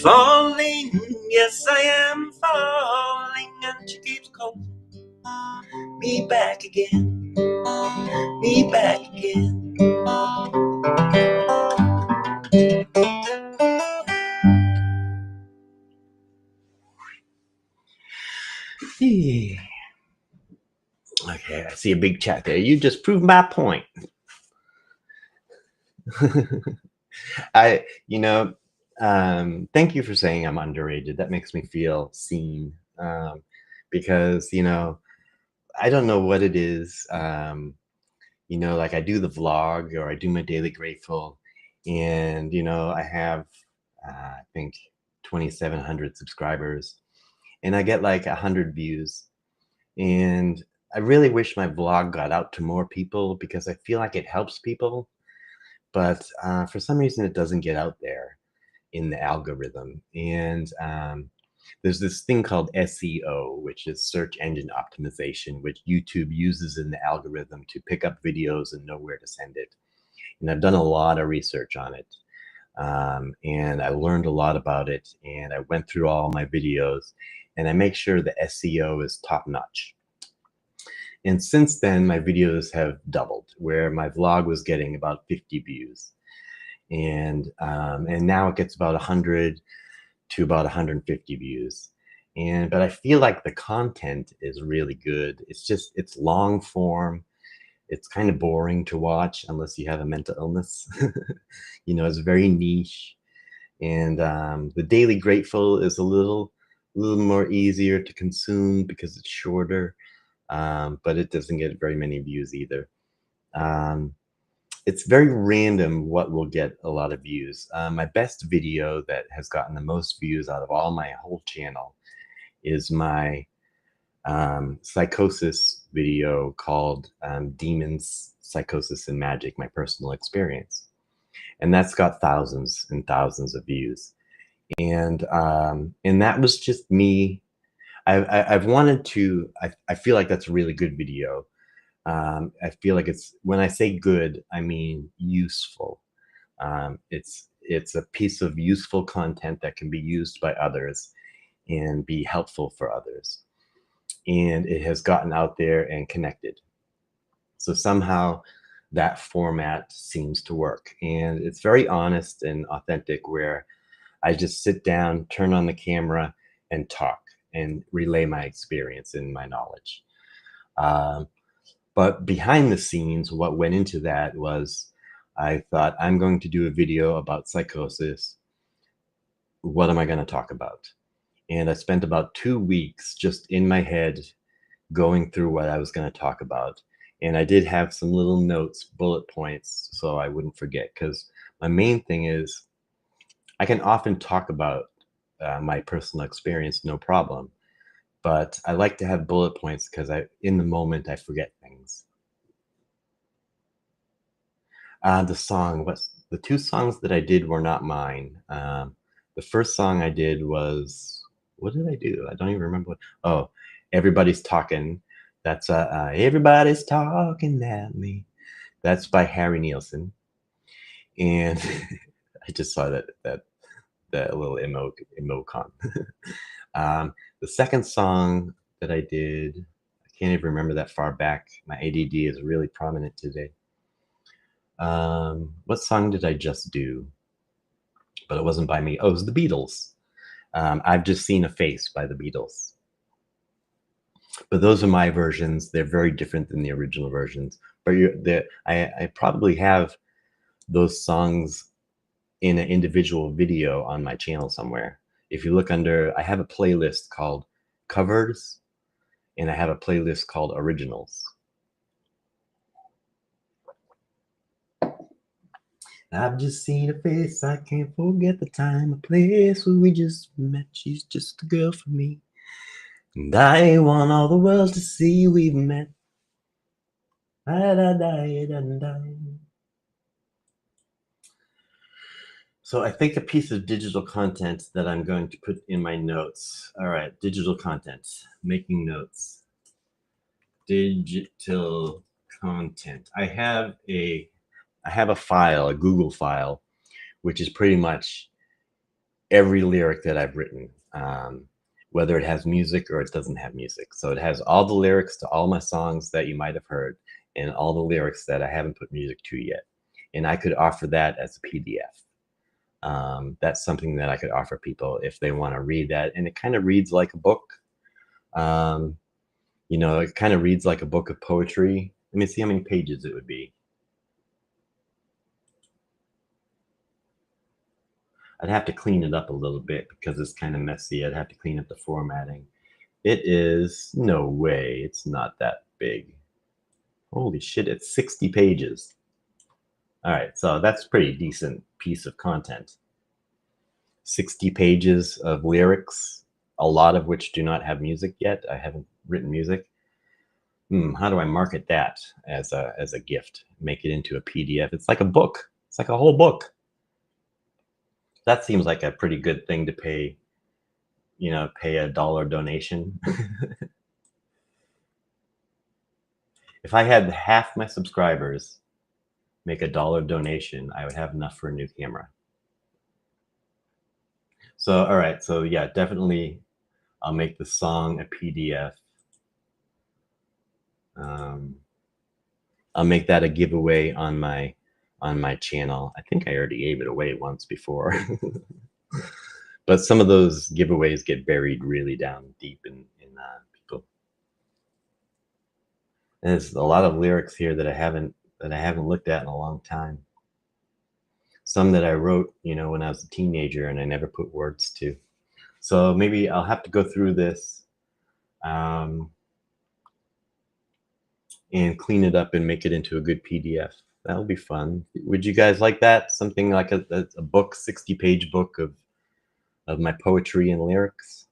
Falling, yes, I am falling, and she keeps calling me back again. Me back again. Okay, I see a big chat there. You just proved my point. You know, Thank you for saying I'm underrated. That makes me feel seen. Because, I don't know what it is. Like I do the vlog or I do my daily grateful, and I have I think 2,700 subscribers, and I get like 100 views. And I really wish my vlog got out to more people because I feel like it helps people, but for some reason it doesn't get out there in the algorithm. And there's this thing called SEO, which is search engine optimization, which YouTube uses in the algorithm to pick up videos and know where to send it. And I've done a lot of research on it. And I learned a lot about it. And I went through all my videos and I make sure the SEO is top notch. And since then, my videos have doubled, where my vlog was getting about 50 views. And now it gets about 100 to about 150 views. But I feel like the content is really good. It's long form. It's kind of boring to watch unless you have a mental illness. It's very niche. And the Daily Grateful is a little more easier to consume because it's shorter, but it doesn't get very many views either. Um, it's very random what will get a lot of views. My best video that has gotten the most views out of all my whole channel is my psychosis video called Demons, Psychosis, and Magic, My Personal Experience. And that's got thousands and thousands of views. And that was just me. I've wanted to, I feel like that's a really good video. I feel like when I say good, I mean useful. It's a piece of useful content that can be used by others and be helpful for others. And it has gotten out there and connected. So somehow that format seems to work. And it's very honest and authentic, where I just sit down, turn on the camera, and talk and relay my experience and my knowledge. But behind the scenes, what went into that was I thought, I'm going to do a video about psychosis. What am I going to talk about? And I spent about 2 weeks just in my head going through what I was going to talk about. And I did have some little notes, bullet points, so I wouldn't forget. Because my main thing is I can often talk about my personal experience, no problem. But I like to have bullet points because in the moment, I forget things. The two songs that I did were not mine. The first song I did was, what did I do? I don't even remember Everybody's Talking. That's Everybody's Talking at Me. That's by Harry Nielsen. And I just saw that little emocon. The second song that I did, I can't even remember that far back. My ADD is really prominent today. What song did I just do? But it wasn't by me. Oh, it was the Beatles. I've Just Seen a Face by the Beatles. But those are my versions. They're very different than the original versions. But I probably have those songs in an individual video on my channel somewhere. If you look under, I have a playlist called Covers, and I have a playlist called Originals. I've just seen a face, I can't forget the time, a place where we just met. She's just a girl for me, and I want all the world to see we've met. So I think a piece of digital content that I'm going to put in my notes. All right, digital content, making notes. Digital content. I have a file, a Google file, which is pretty much every lyric that I've written, whether it has music or it doesn't have music. So it has all the lyrics to all my songs that you might have heard, and all the lyrics that I haven't put music to yet. And I could offer that as a PDF. That's something that I could offer people if they want to read that. And it kind of reads like a book. It kind of reads like a book of poetry. Let me see how many pages it would be. I'd have to clean it up a little bit because it's kind of messy. I'd have to clean up the formatting. It is, no way, it's not that big. Holy shit, it's 60 pages. All right, so that's a pretty decent piece of content. 60 pages of lyrics, a lot of which do not have music yet. I haven't written music. How do I market that as a gift? Make it into a PDF. It's like a book. It's like a whole book. That seems like a pretty good thing to pay, pay a dollar donation. If I had half my subscribers make a dollar donation, I would have enough for a new camera. So, all right. So yeah, definitely I'll make the song a PDF. I'll make that a giveaway on my channel. I think I already gave it away once before. But some of those giveaways get buried really down deep in people. And there's a lot of lyrics here that I haven't looked at in a long time. Some that I wrote, when I was a teenager and I never put words to. So maybe I'll have to go through this and clean it up and make it into a good PDF. That'll be fun. Would you guys like that? Something like a book, 60-page book of my poetry and lyrics?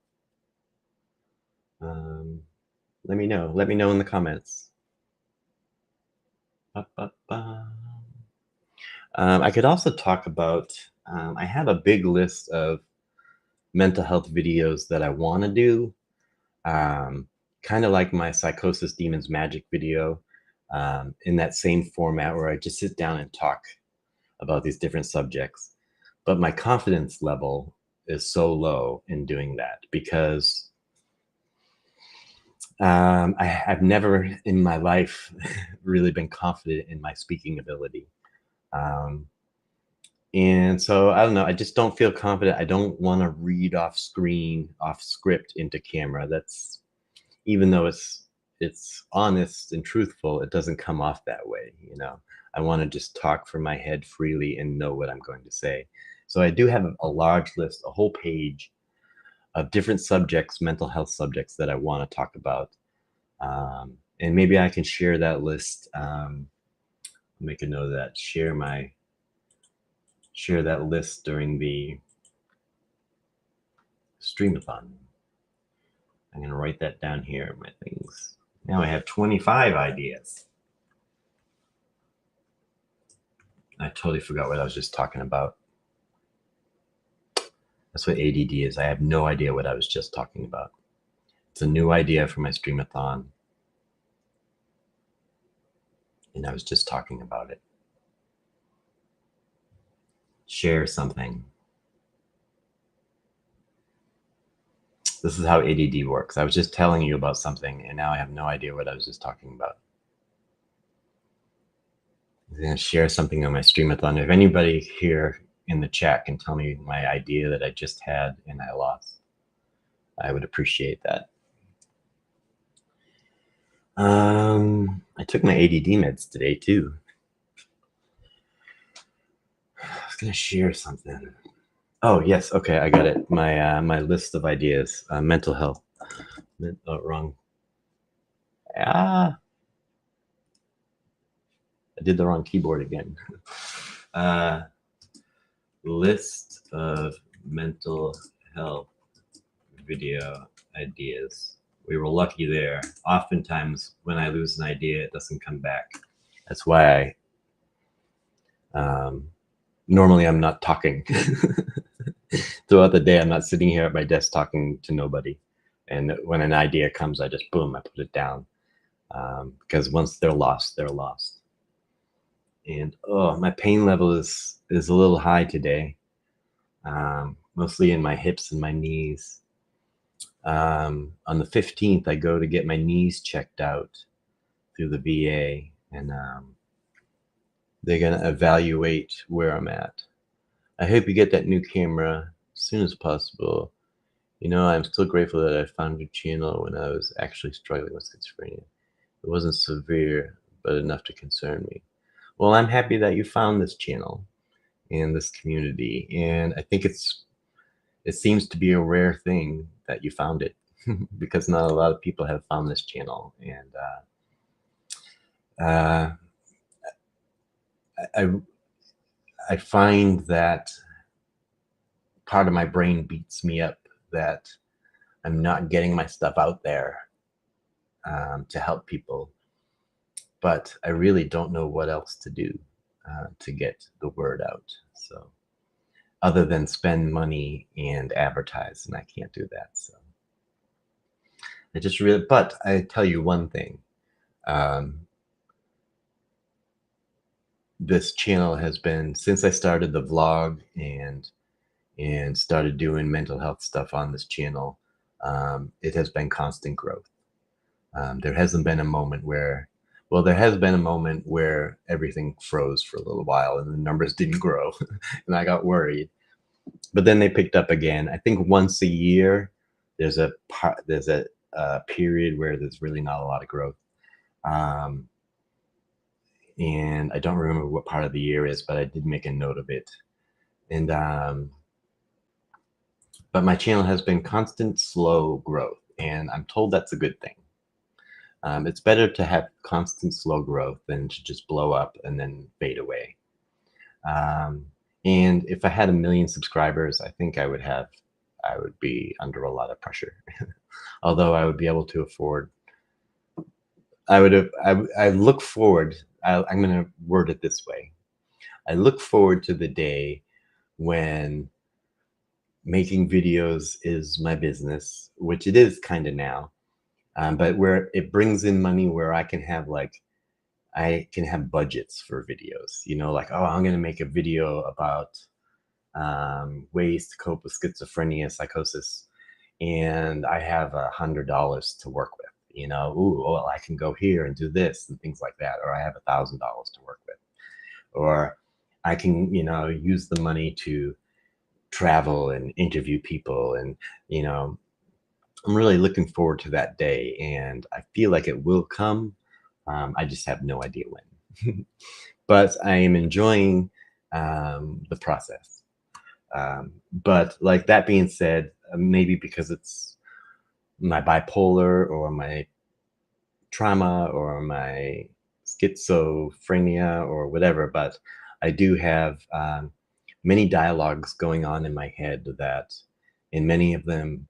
Let me know. Let me know in the comments. I could also talk about, I have a big list of mental health videos that I want to do, kind of like my Psychosis Demons Magic video, in that same format where I just sit down and talk about these different subjects. But my confidence level is so low in doing that because I've never in my life really been confident in my speaking ability. And so I don't know, I just don't feel confident. I don't want to read off script into camera. That's, even though it's honest and truthful, it doesn't come off that way. I want to just talk from my head freely and know what I'm going to say. So I do have a large list, a whole page of different subjects, mental health subjects that I want to talk about. And maybe I can share that list. Make a note of that. Share that list during the Stream-a-thon. I'm going to write that down here, my things. Now I have 25 ideas. I totally forgot what I was just talking about. That's what ADD is. I have no idea what I was just talking about. It's a new idea for my Stream-a-thon. And I was just talking about it. Share something. This is how ADD works. I was just telling you about something, and now I have no idea what I was just talking about. I'm going to share something on my Stream-a-thon. If anybody here in the chat can tell me my idea that I just had and I lost, I would appreciate that. I took my ADD meds today too. I was going to share something. Oh, yes. Okay, I got it. My list of ideas. Mental health. Oh, wrong. I did the wrong keyboard again. List of mental health video ideas. We were lucky there. Oftentimes, when I lose an idea, it doesn't come back. That's why normally I'm not talking. Throughout the day, I'm not sitting here at my desk talking to nobody. And when an idea comes, I just, boom, I put it down. Because once they're lost, they're lost. And my pain level is a little high today, mostly in my hips and my knees. On the 15th, I go to get my knees checked out through the VA, and they're going to evaluate where I'm at. I hope you get that new camera as soon as possible. I'm still grateful that I found your channel when I was actually struggling with schizophrenia. It wasn't severe, but enough to concern me. Well, I'm happy that you found this channel. in this community. And I think it seems to be a rare thing that you found it because not a lot of people have found this channel. And I I find that part of my brain beats me up that I'm not getting my stuff out there to help people, but I really don't know what else to do to get the word out. So other than spend money and advertise, and I can't do that. So I just really, but I tell you one thing. Um, this channel has been, since I started the vlog and started doing mental health stuff on this channel, it has been constant growth. There hasn't been a moment where, well, there has been a moment where everything froze for a little while and the numbers didn't grow and I got worried, but then they picked up again. I think once a year there's a period where there's really not a lot of growth. And I don't remember what part of the year is, but I did make a note of it. And but my channel has been constant, slow growth, and I'm told that's a good thing. It's better to have constant, slow growth than to just blow up and then fade away. And if I had 1 million subscribers, I think I would be under a lot of pressure. Although I would be able to afford, I look forward, I'm going to word it this way. I look forward to the day when making videos is my business, which it is kind of now, but where it brings in money where I can have budgets for videos, like, oh, I'm going to make a video about ways to cope with schizophrenia, psychosis, and I have $100 to work with, ooh, well, I can go here and do this and things like that, or I have $1,000 to work with, or I can, use the money to travel and interview people. And, I'm really looking forward to that day, and I feel like it will come. I just have no idea when. But I am enjoying the process. But like that being said, maybe because it's my bipolar or my trauma or my schizophrenia or whatever, but I do have many dialogues going on in my head that, and many of them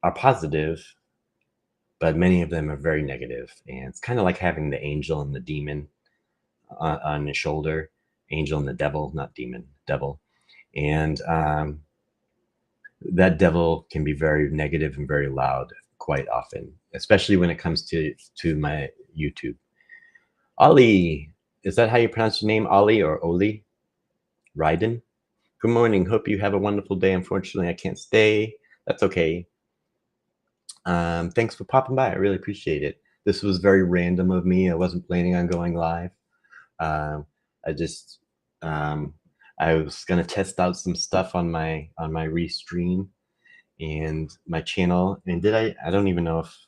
are positive, but many of them are very negative. And it's kind of like having the angel and the demon on your shoulder. Angel and the devil, not demon, devil. And that devil can be very negative and very loud quite often, especially when it comes to my YouTube. Ollie, is that how you pronounce your name? Ollie or Oli? Ryden? Good morning. Hope you have a wonderful day. Unfortunately, I can't stay. That's okay. Thanks for popping by. I really appreciate it. This was very random of me. I wasn't planning on going live. I just I was gonna test out some stuff on my restream and my channel. And I don't even know if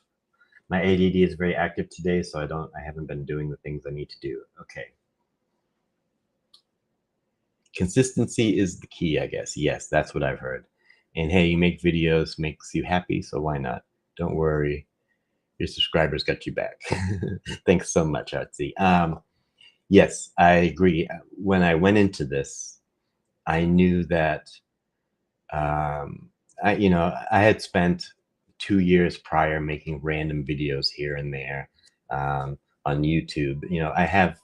my ADD is very active today, so I haven't been doing the things I need to do. Okay. Consistency is the key, I guess. Yes, that's what I've heard. And hey, you make videos, makes you happy, so why not? Don't worry, your subscribers got you back. Thanks so much, Artsy. Yes, I agree. When I went into this, I knew that I had spent 2 years prior making random videos here and there on YouTube. I have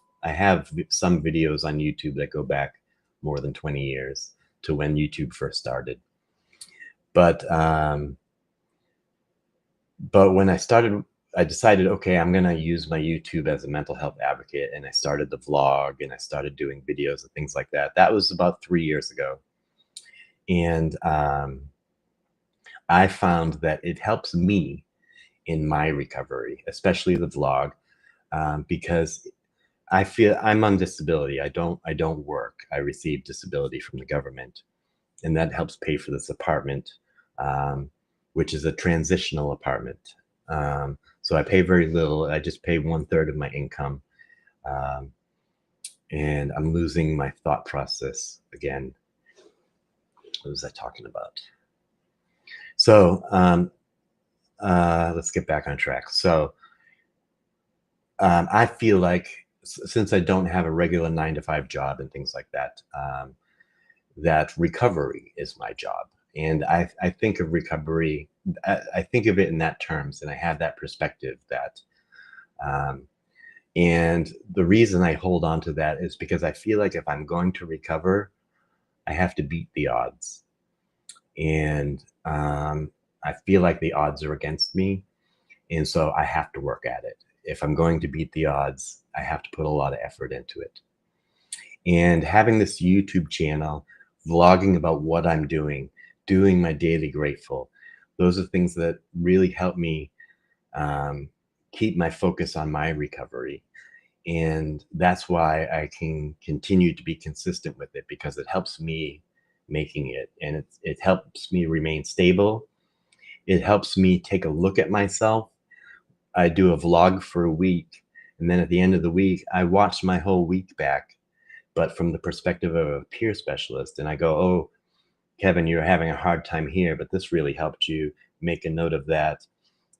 some videos on YouTube that go back more than 20 years to when YouTube first started. But when I decided, okay, I'm gonna use my YouTube as a mental health advocate, and I started the vlog and I started doing videos and things like that. That was about 3 years ago. And I found that it helps me in my recovery, especially the vlog, because I feel I'm on disability. I don't work. I receive disability from the government, and that helps pay for this apartment, which is a transitional apartment. So I pay very little. I just pay 1/3 of my income. Um, and I'm losing my thought process again. What was I talking about? So let's get back on track. So I feel like since I don't have a regular 9 to 5 job and things like that, that recovery is my job. And I think of recovery, I think of it in that terms, and I have that perspective that, um, and the reason I hold on to that is because I feel like if I'm going to recover, I have to beat the odds. And I feel like the odds are against me. And so I have to work at it. If I'm going to beat the odds, I have to put a lot of effort into it. And having this YouTube channel, vlogging about what I'm doing my daily grateful, those are things that really help me um, keep my focus on my recovery. And that's why I can continue to be consistent with it, because it helps me making it, and it helps me remain stable. It helps me take a look at myself. I do a vlog for a week, and then at the end of the week, I watch my whole week back, but from the perspective of a peer specialist. And I go, oh, Kevin, you're having a hard time here, but this really helped you. Make a note of that.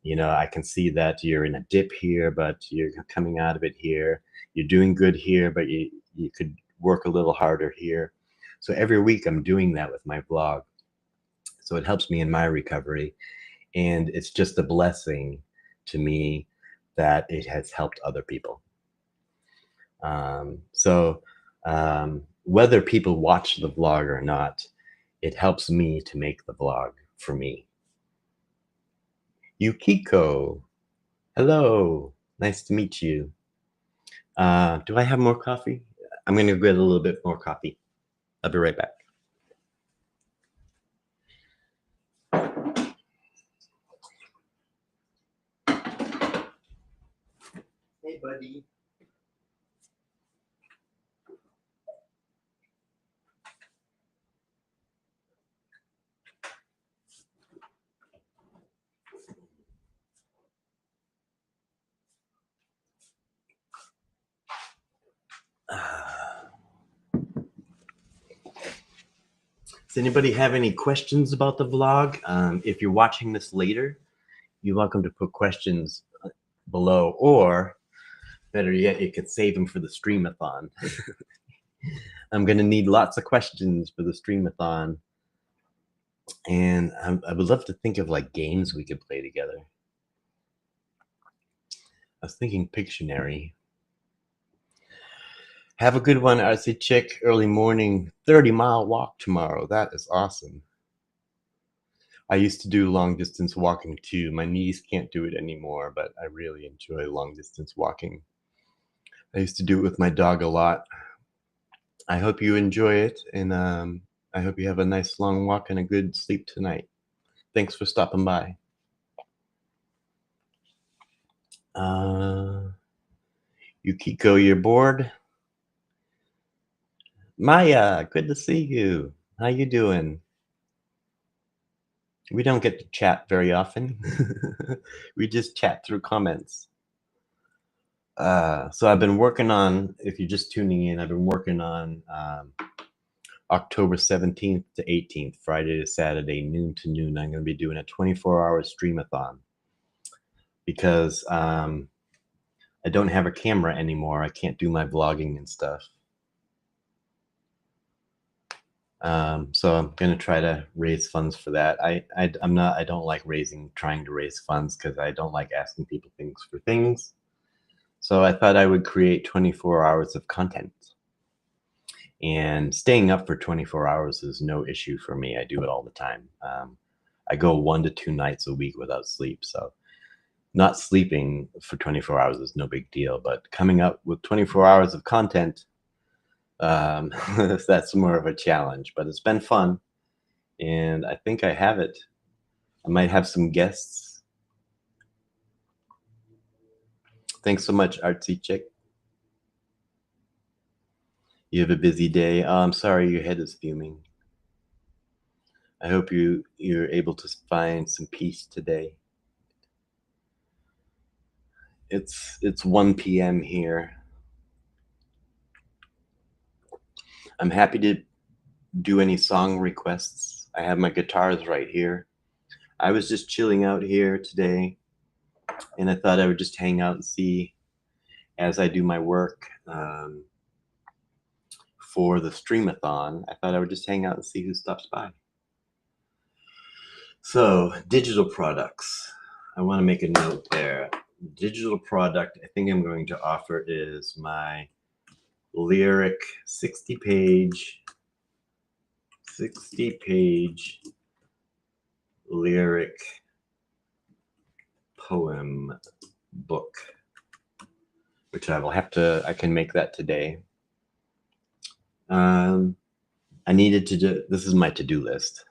You know, I can see that you're in a dip here, but you're coming out of it here. You're doing good here, but you could work a little harder here. So every week I'm doing that with my blog. So it helps me in my recovery. And it's just a blessing to me that it has helped other people. So whether people watch the vlog or not, it helps me to make the vlog for me. Yukiko, hello, nice to meet you. Do I have more coffee? I'm gonna get a little bit more coffee. I'll be right back. Hey, buddy. Does anybody have any questions about the vlog? If you're watching this later, you're welcome to put questions below, or better yet, you could save them for the Stream-a-thon. I'm gonna need lots of questions for the Stream-a-thon, and I would love to think of like games we could play together. I was thinking Pictionary. Have a good one, RC Chick. Early morning, 30-mile walk tomorrow. That is awesome. I used to do long distance walking too. My knees can't do it anymore, but I really enjoy long distance walking. I used to do it with my dog a lot. I hope you enjoy it, and I hope you have a nice long walk and a good sleep tonight. Thanks for stopping by. Yukiko, you're bored? Maya, good to see you. How you doing? We don't get to chat very often. We just chat through comments. So I've been working on, if you're just tuning in, I've been working on October 17th to 18th, Friday to Saturday, noon to noon. I'm going to be doing a 24-hour stream-a-thon because I don't have a camera anymore. I can't do my vlogging and stuff. So I'm going to try to raise funds for that. I don't like trying to raise funds because I don't like asking people things for things. So I thought I would create 24 hours of content. And staying up for 24 hours is no issue for me. I do it all the time. I go 1 to 2 nights a week without sleep. So not sleeping for 24 hours is no big deal. But coming up with 24 hours of content, that's more of a challenge. But it's been fun. And I think I have it. I might have some guests. Thanks so much, Artsy Chick. You have a busy day. Oh, I'm sorry your head is fuming. I hope you're able to find some peace today. It's 1 p.m. here. I'm happy to do any song requests. I have my guitars right here. I was just chilling out here today, and I thought I would just hang out and see as I do my work for the Stream-a-thon. I thought I would just hang out and see who stops by. So, digital products. I want to make a note there. Digital product I think I'm going to offer is my lyric 60-page lyric poem book, which I can make that today. I needed to do, this is my to-do list.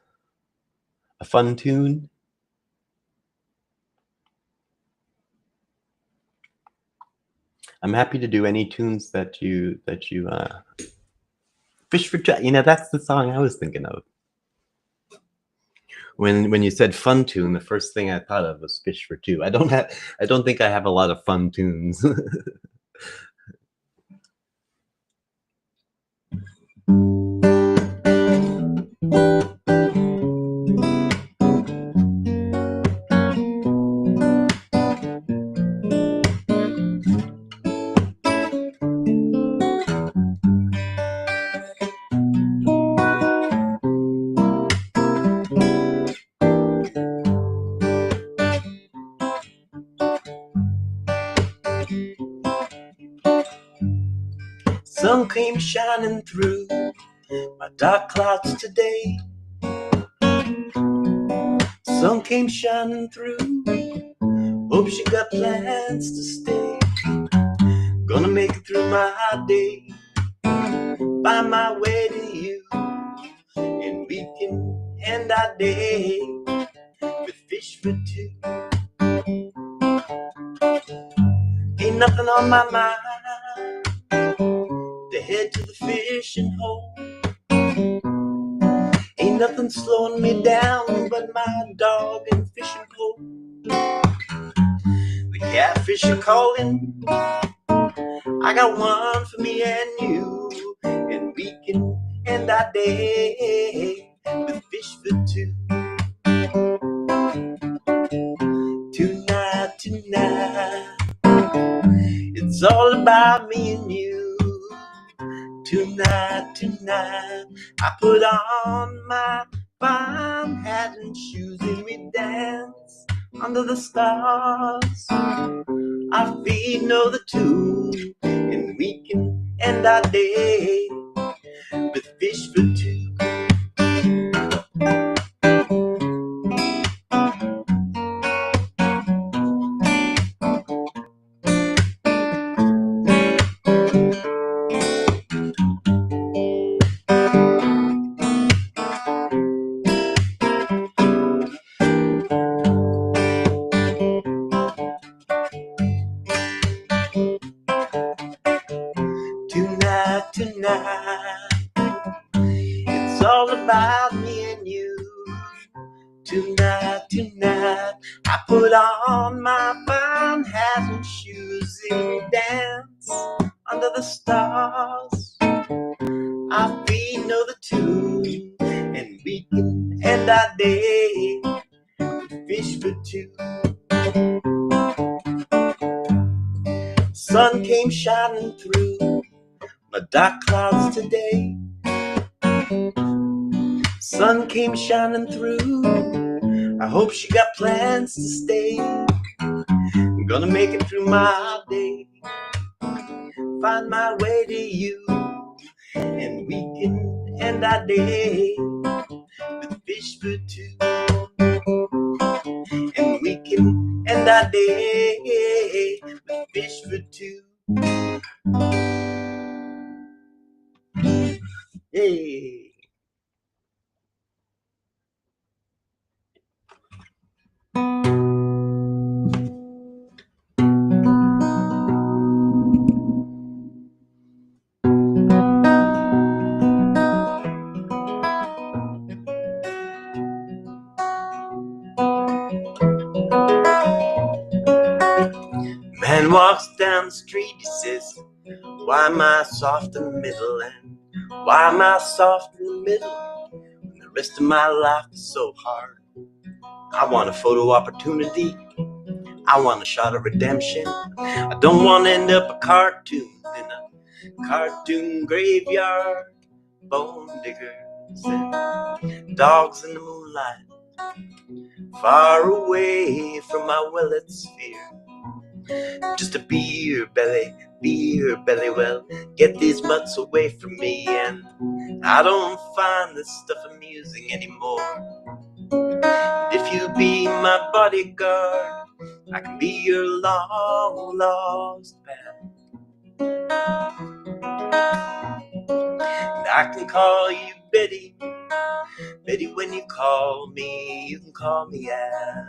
A fun tune. I'm happy to do any tunes that you Fish for Two. You know, that's the song I was thinking of. When you said fun tune, the first thing I thought of was Fish for Two. I don't think I have a lot of fun tunes. Sun came shining through my dark clouds today. Sun came shining through. Hope she got plans to stay. Gonna make it through my day. Find my way to you. And we can end our day with fish for two. Ain't nothing on my mind. To head to the fishing hole. Ain't nothing slowing me down but my dog and fishing pole. The catfish are calling. I got one for me and you, and we can end our day with fish for two. Tonight, it's all about me and you. Tonight, I put on my fine hat and shoes and we dance under the stars. Our feet know the tune, and we can end our day with fish for two. Tonight, it's all about me and you. Tonight, I put on my fine hat and shoes and we dance under the stars. Our feet know the tune, and we can end our day with fish for two. Sun came shining through my dark clouds today. Sun came shining through. I hope she got plans to stay. I'm gonna make it through my day. Find my way to you, and we can end our day with fish for two. And we can end our day with fish for two. Hey. Man walks down the street, he says, why am I soft in the middle and Why am I soft in the middle when the rest of my life is so hard? I want a photo opportunity. I want a shot of redemption. I don't want to end up a cartoon in a cartoon graveyard. Bone diggers and dogs in the moonlight, far away from my well-lit sphere. Just a beer belly, well, get these mutts away from me. And I don't find this stuff amusing anymore. If you be my bodyguard, I can be your long lost pal. And I can call you Betty. Betty, when you call me, you can call me Al.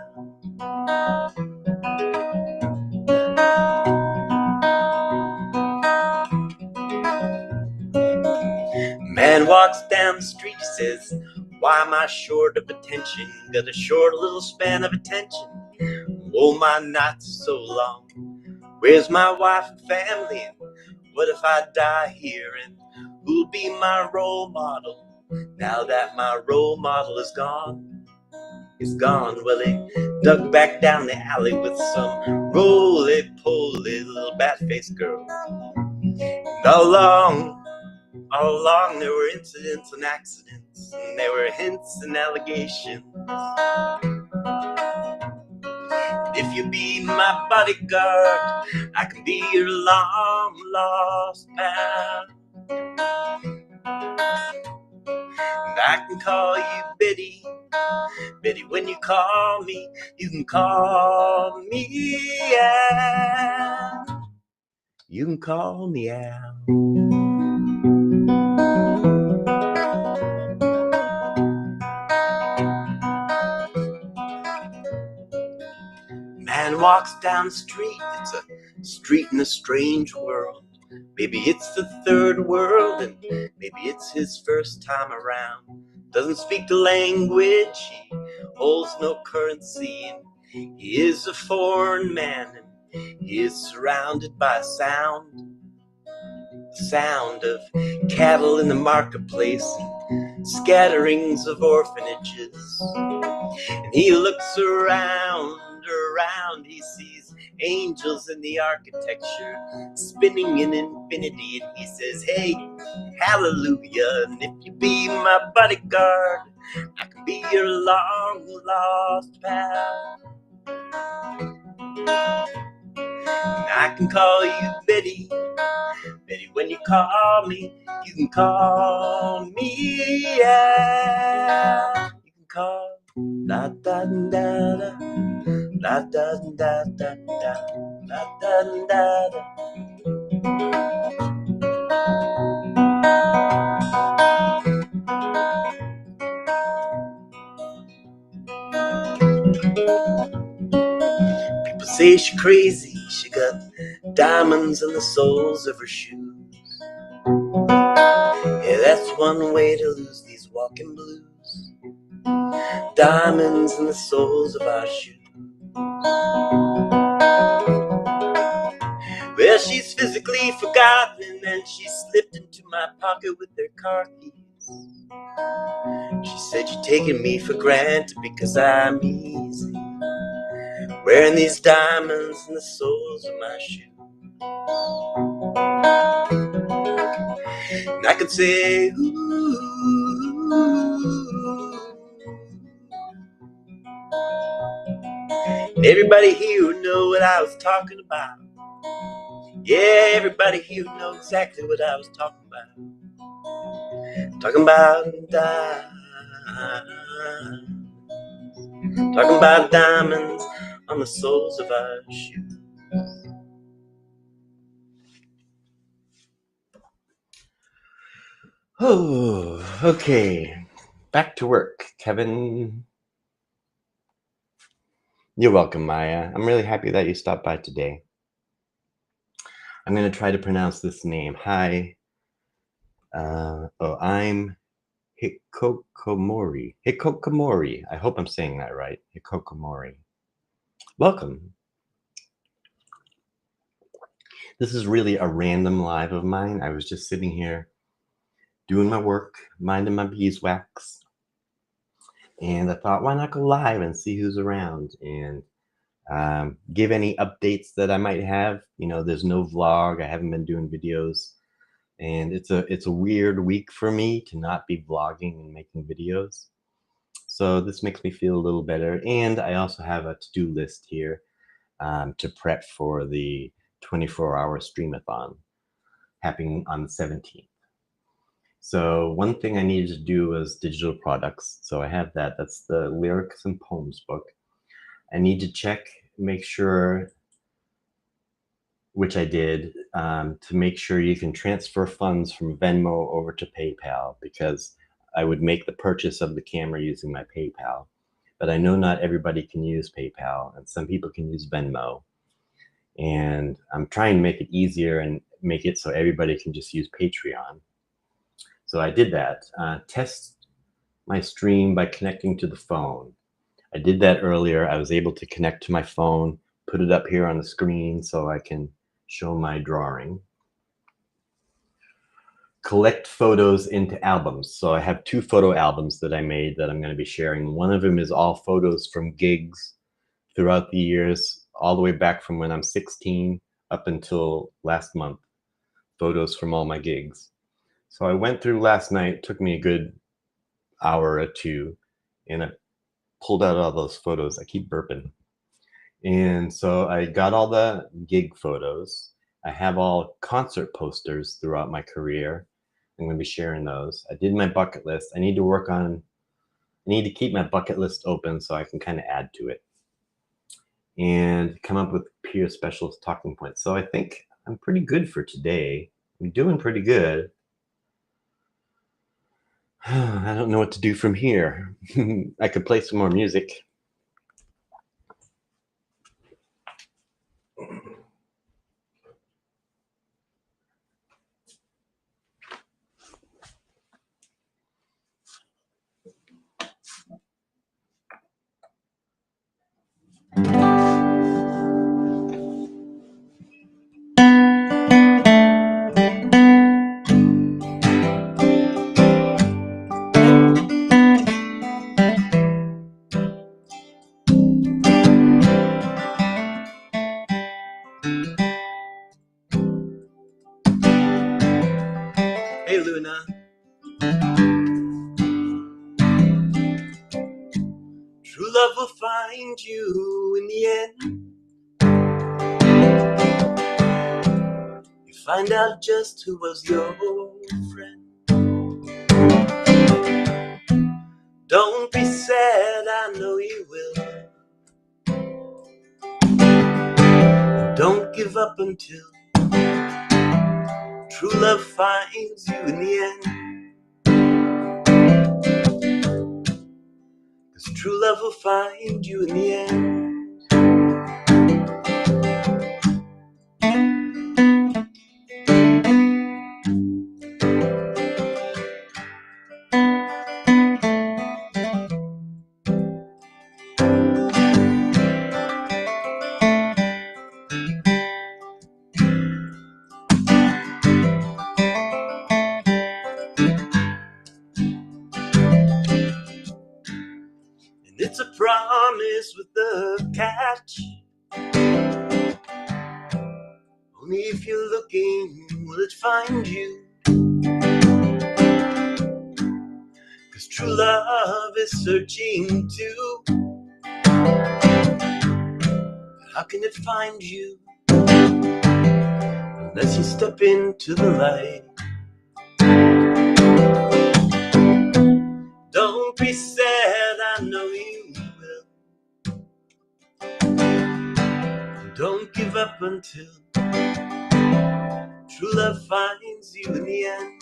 Man walks down the street, he says, why am I short of attention? Got a short little span of attention. Oh, my nights so long. Where's my wife and family? And what if I die here? And who'll be my role model now that my role model is gone? He's gone. Well, he dug back down the alley with some roly-poly little bat-faced girl. And all along there were incidents and accidents, and there were hints and allegations. If you be my bodyguard, I can be your long lost pal. And I can call you Betty. Betty, when you call me, you can call me Al. You can call me Al. Man walks down the street, it's a street in a strange world. Maybe it's the third world, and maybe it's his first time around. Doesn't speak the language, he holds no currency, and he is a foreign man, and he is surrounded by sound. The sound of cattle in the marketplace, and scatterings of orphanages. And he looks around, he sees angels in the architecture spinning in infinity, and he says, hey, hallelujah. And if you be my bodyguard, I can be your long lost pal. And I can call you Betty. Betty, when you call me, you can call me Al. You can call da da da da da da da da da da da da. People say she crazy, she got diamonds in the soles of her shoes. Yeah, that's one way to lose these walking blues. Diamonds in the soles of our shoes. Well, she's physically forgotten, and then she slipped into my pocket with her car keys. She said, you're taking me for granted because I'm easy, wearing these diamonds in the soles of my shoes. And I could say, ooh, and everybody here would know what I was talking about. Yeah, everybody here would know exactly what I was talking about. Talking about diamonds. Talking about diamonds on the soles of our shoes. Oh, okay. Back to work, Kevin. You're welcome, Maya. I'm really happy that you stopped by today. I'm going to try to pronounce this name. Hi. I'm Hikokomori. Hikokomori. I hope I'm saying that right. Hikokomori. Welcome. This is really a random live of mine. I was just sitting here doing my work, minding my beeswax. And I thought, why not go live and see who's around and give any updates that I might have. You know, there's no vlog. I haven't been doing videos, and it's a weird week for me to not be vlogging and making videos. So this makes me feel a little better. And I also have a to-do list here to prep for the 24-hour Stream-a-thon happening on the 17th. So one thing I needed to do was digital products. So I have that. That's the lyrics and poems book. I need to check, make sure, which I did, to make sure you can transfer funds from Venmo over to PayPal, because I would make the purchase of the camera using my PayPal. But I know not everybody can use PayPal, and some people can use Venmo. And I'm trying to make it easier and make it so everybody can just use Patreon. So I did that. Test my stream by connecting to the phone. I did that earlier. I was able to connect to my phone, put it up here on the screen so I can show my drawing. Collect photos into albums. So I have 2 photo albums that I made that I'm going to be sharing. One of them is all photos from gigs throughout the years, all the way back from when I'm 16 up until last month. Photos from all my gigs. So I went through last night. It took me a good hour or 2, and I pulled out all those photos. I keep burping. And so I got all the gig photos. I have all concert posters throughout my career. I'm going to be sharing those. I did my bucket list. I need to keep my bucket list open so I can kind of add to it and come up with peer special talking points. So I think I'm pretty good for today. I'm doing pretty good. I don't know what to do from here. I could play some more music. Hey, Luna. True love will find you in the end. You find out just who was your friend. Don't be sad, I know you will. Don't give up until true love finds you in the end. 'Cause true love will find you in the end. And it's a promise with a catch. Only if you're looking will it find you. 'Cause true love is searching too. How can it find you unless you step into the light? Don't be sad, I know you will. Don't give up until true love finds you in the end.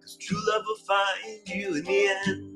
'Cause true love will find you in the end.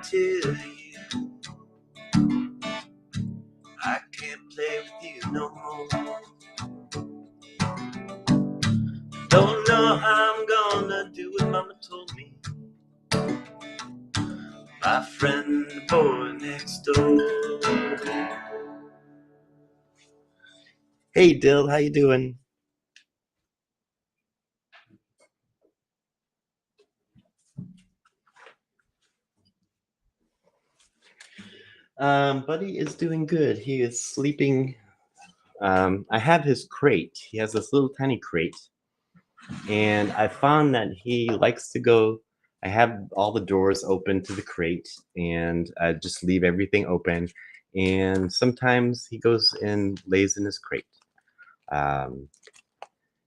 tell you I can't play with you no more. Don't know how I'm gonna do what Mama told me. My friend, the boy next door. Hey, Dill, how you doing? Buddy is doing good. He is sleeping. I have his crate. He has this little tiny crate. And I found that he likes to go. I have all the doors open to the crate, and I just leave everything open. And sometimes he goes and lays in his crate. And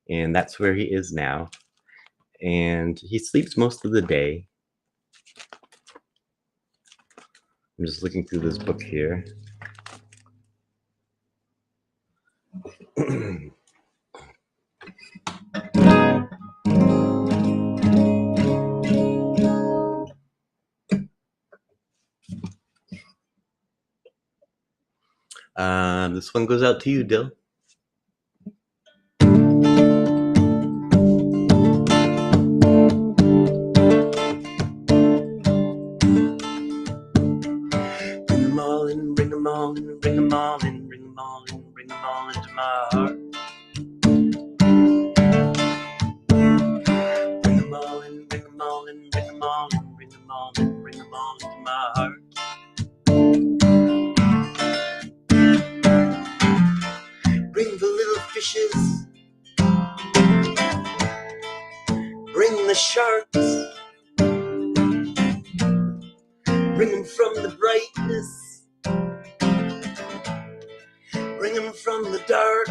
that's where he is now. And he sleeps most of the day. I'm just looking through this book here. This one goes out to you, Dill. Bring them all in, bring them all in, bring them all in, bring them all in, bring them all into my heart. Bring them all in, bring them all in, bring them all in, bring them all in, bring them all into my heart. Bring the little fishes, bring the sharks, bring them from the brightness, bring them from the dark.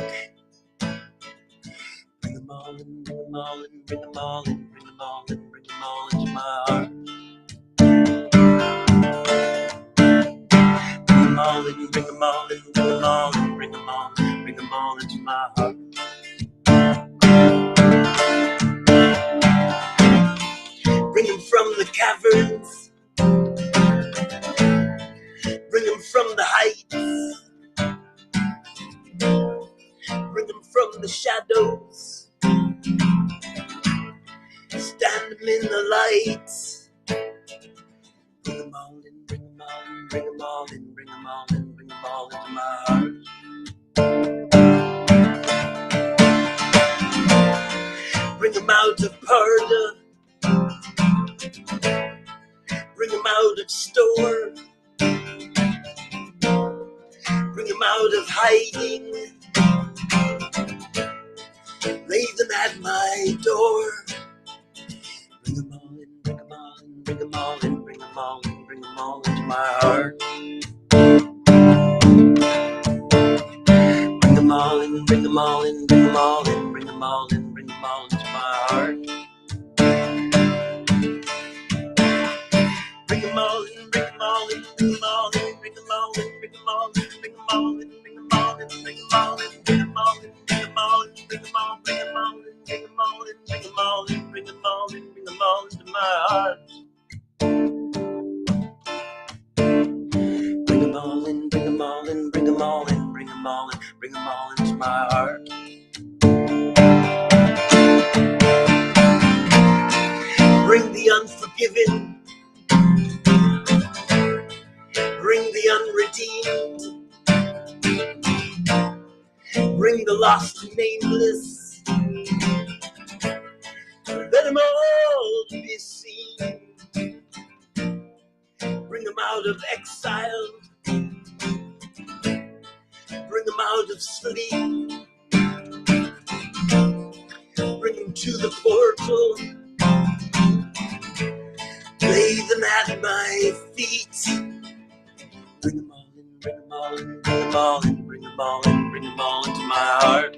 Bring them all in, bring them all in, bring them all in, bring them all in, bring them all into my heart. Bring them all in, bring them all in, bring them all in, bring them all in, bring them all into my heart. Bring them from the caverns, bring them from the heights, bring them from the shadows, stand them in the lights. Bring them all in, bring them all in, bring them all in, bring them all in, bring them all into my heart. Bring them out of parlor, bring them out of store, bring them out of hiding, lay them at my door. Bring them all in, bring them all in, bring them all in, bring them all in, bring them all into my heart. Bring them all in, bring them all in, bring them all in, bring them all in, bring them all into my heart. Bring them all in, bring them all in, bring them all in, bring them all in, bring them all in, bring them all in, bring them all in, bring them all in, bring them all in, bring them all in, bring them all, bring them all in, bring them all in, bring them all in, bring them all in, bring them all into my heart. Bring them all in, bring them all in, bring them all in, bring them all in, bring them all into my heart. Bring the unforgiven, bring the unredeemed, bring the lost and nameless, let them all be seen. Bring them out of exile, bring them out of sleep, bring them to the portal, lay them at my feet. Bring them all in, bring them all in, bring them all in, bring them all in, bring them all into my heart.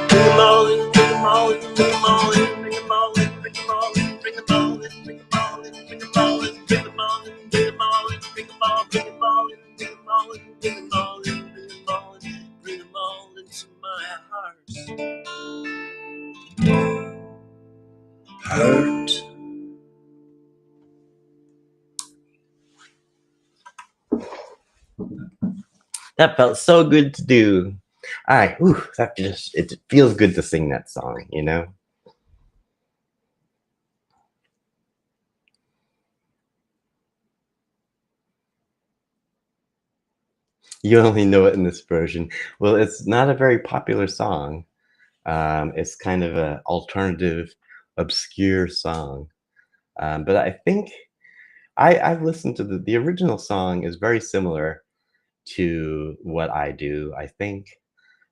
Bring them all in, bring them all in, bring them all in, bring them all in, bring them all in, bring them all in, bring them all in, bring them all in, bring them all in, bring them all in, bring them all, bring them all in, bring them all in, bring them all in, bring them all in, bring them all into my heart. Heart. That felt so good to do. All right, that just, it feels good to sing that song, you know? You only know it in this version. Well, it's not a very popular song. It's kind of an alternative, obscure song. But I think I've listened to the original song is very similar to what I do, I think.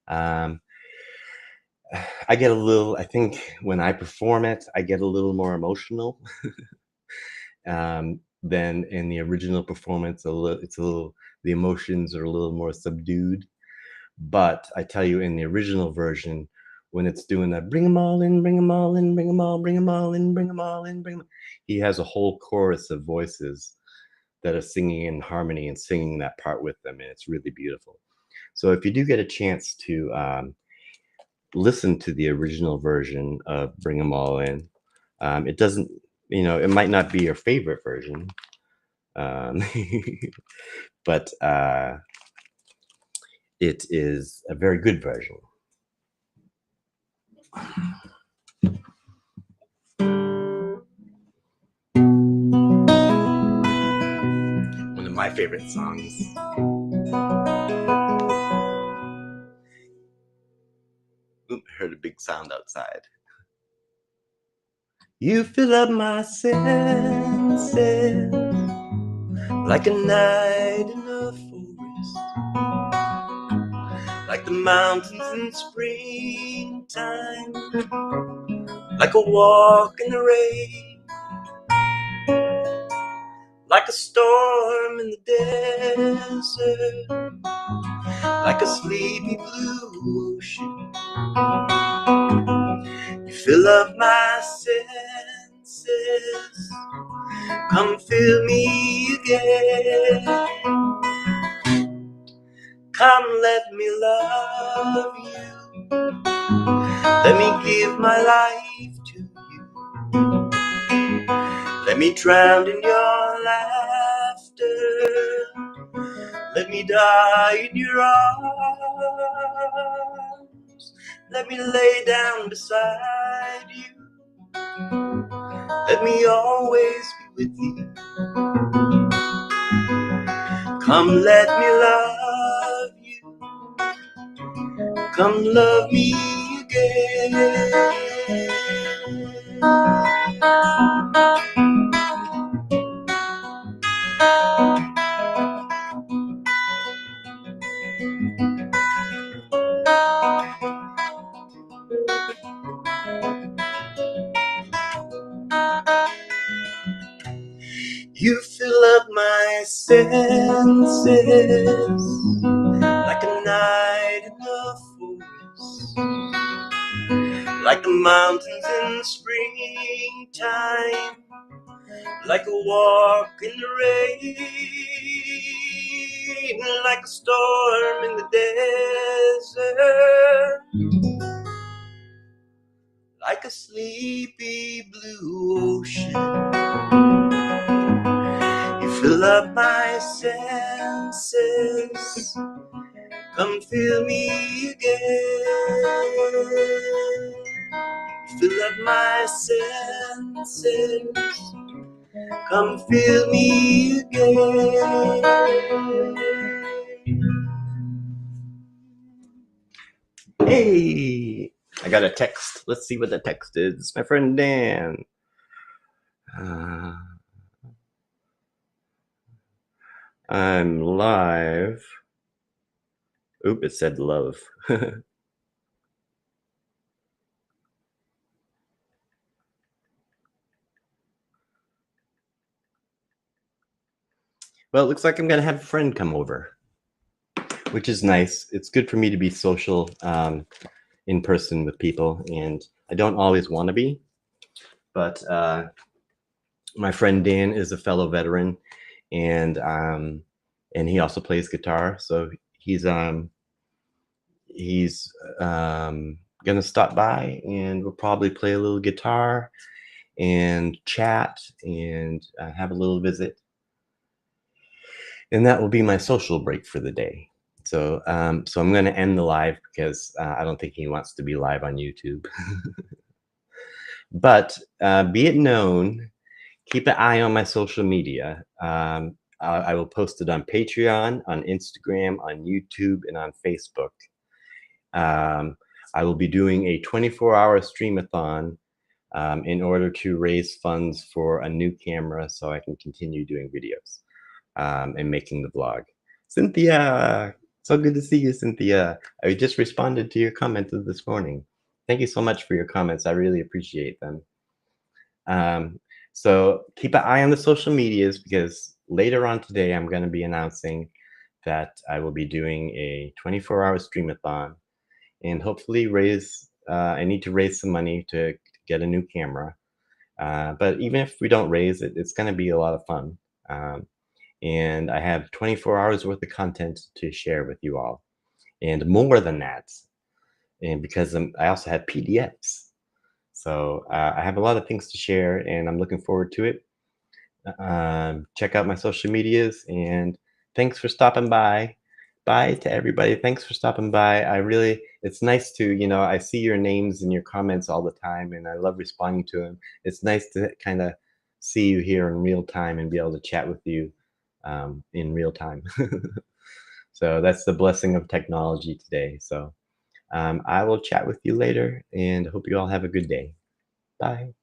Um, I get a little, I think when I perform it, I get a little more emotional than in the original performance. It's a little, the emotions are a little more subdued. But I tell you, in the original version, when it's doing that, bring them all in, bring them all in, bring them all, bring them all in, bring them all in, bring them. He has a whole chorus of voices that are singing in harmony and singing that part with them, and it's really beautiful. So if you do get a chance to listen to the original version of "Bring 'Em All In," it doesn't, you know, it might not be your favorite version, um, but it is a very good version. One of my favorite songs. Oop, I heard a big sound outside. You fill up my senses like a night in a forest, like the mountains in springtime, like a walk in the rain, like a storm in the desert, like a sleepy blue ocean. You fill up my senses, come fill me again. Come, let me love you. Let me give my life to you. Let me drown in your laughter. Let me die in your arms. Let me lay down beside you. Let me always be with you. Come, let me love you. Come, love me again. You fill up my senses like a night in the forest, like the mountains in springtime, like a walk in the rain, like a storm in the desert, like a sleepy blue ocean. You fill up my senses, come fill me again. You fill up my senses, come fill me again. Hey, I got a text. Let's see what the text is. It's my friend Dan. I'm live. Oop, it said love. Well, it looks like I'm gonna have a friend come over, which is nice. It's good for me to be social in person with people, and I don't always want to be, but my friend Dan is a fellow veteran, and he also plays guitar, so he's gonna stop by, and we'll probably play a little guitar and chat and have a little visit, and that will be my social break for the day. So I'm going to end the live because I don't think he wants to be live on YouTube. But be it known, keep an eye on my social media. I will post it on Patreon, on Instagram, on YouTube, and on Facebook. I will be doing a 24-hour stream-a-thon in order to raise funds for a new camera so I can continue doing videos and making the vlog. Cynthia, so good to see you, Cynthia. I just responded to your comments this morning. Thank you so much for your comments. I really appreciate them. So keep an eye on the social medias because later on today, I'm going to be announcing that I will be doing a 24-hour stream-a-thon and hopefully I need to raise some money to get a new camera. But even if we don't raise it, it's going to be a lot of fun. And I have 24 hours worth of content to share with you all and more than that. And because I also have PDFs. So I have a lot of things to share and I'm looking forward to it. Check out my social medias and thanks for stopping by. Bye to everybody. Thanks for stopping by. It's nice to, I see your names and your comments all the time and I love responding to them. It's nice to kind of see you here in real time and be able to chat with you in real time. So that's the blessing of technology today. So I will chat with you later and hope you all have a good day. Bye.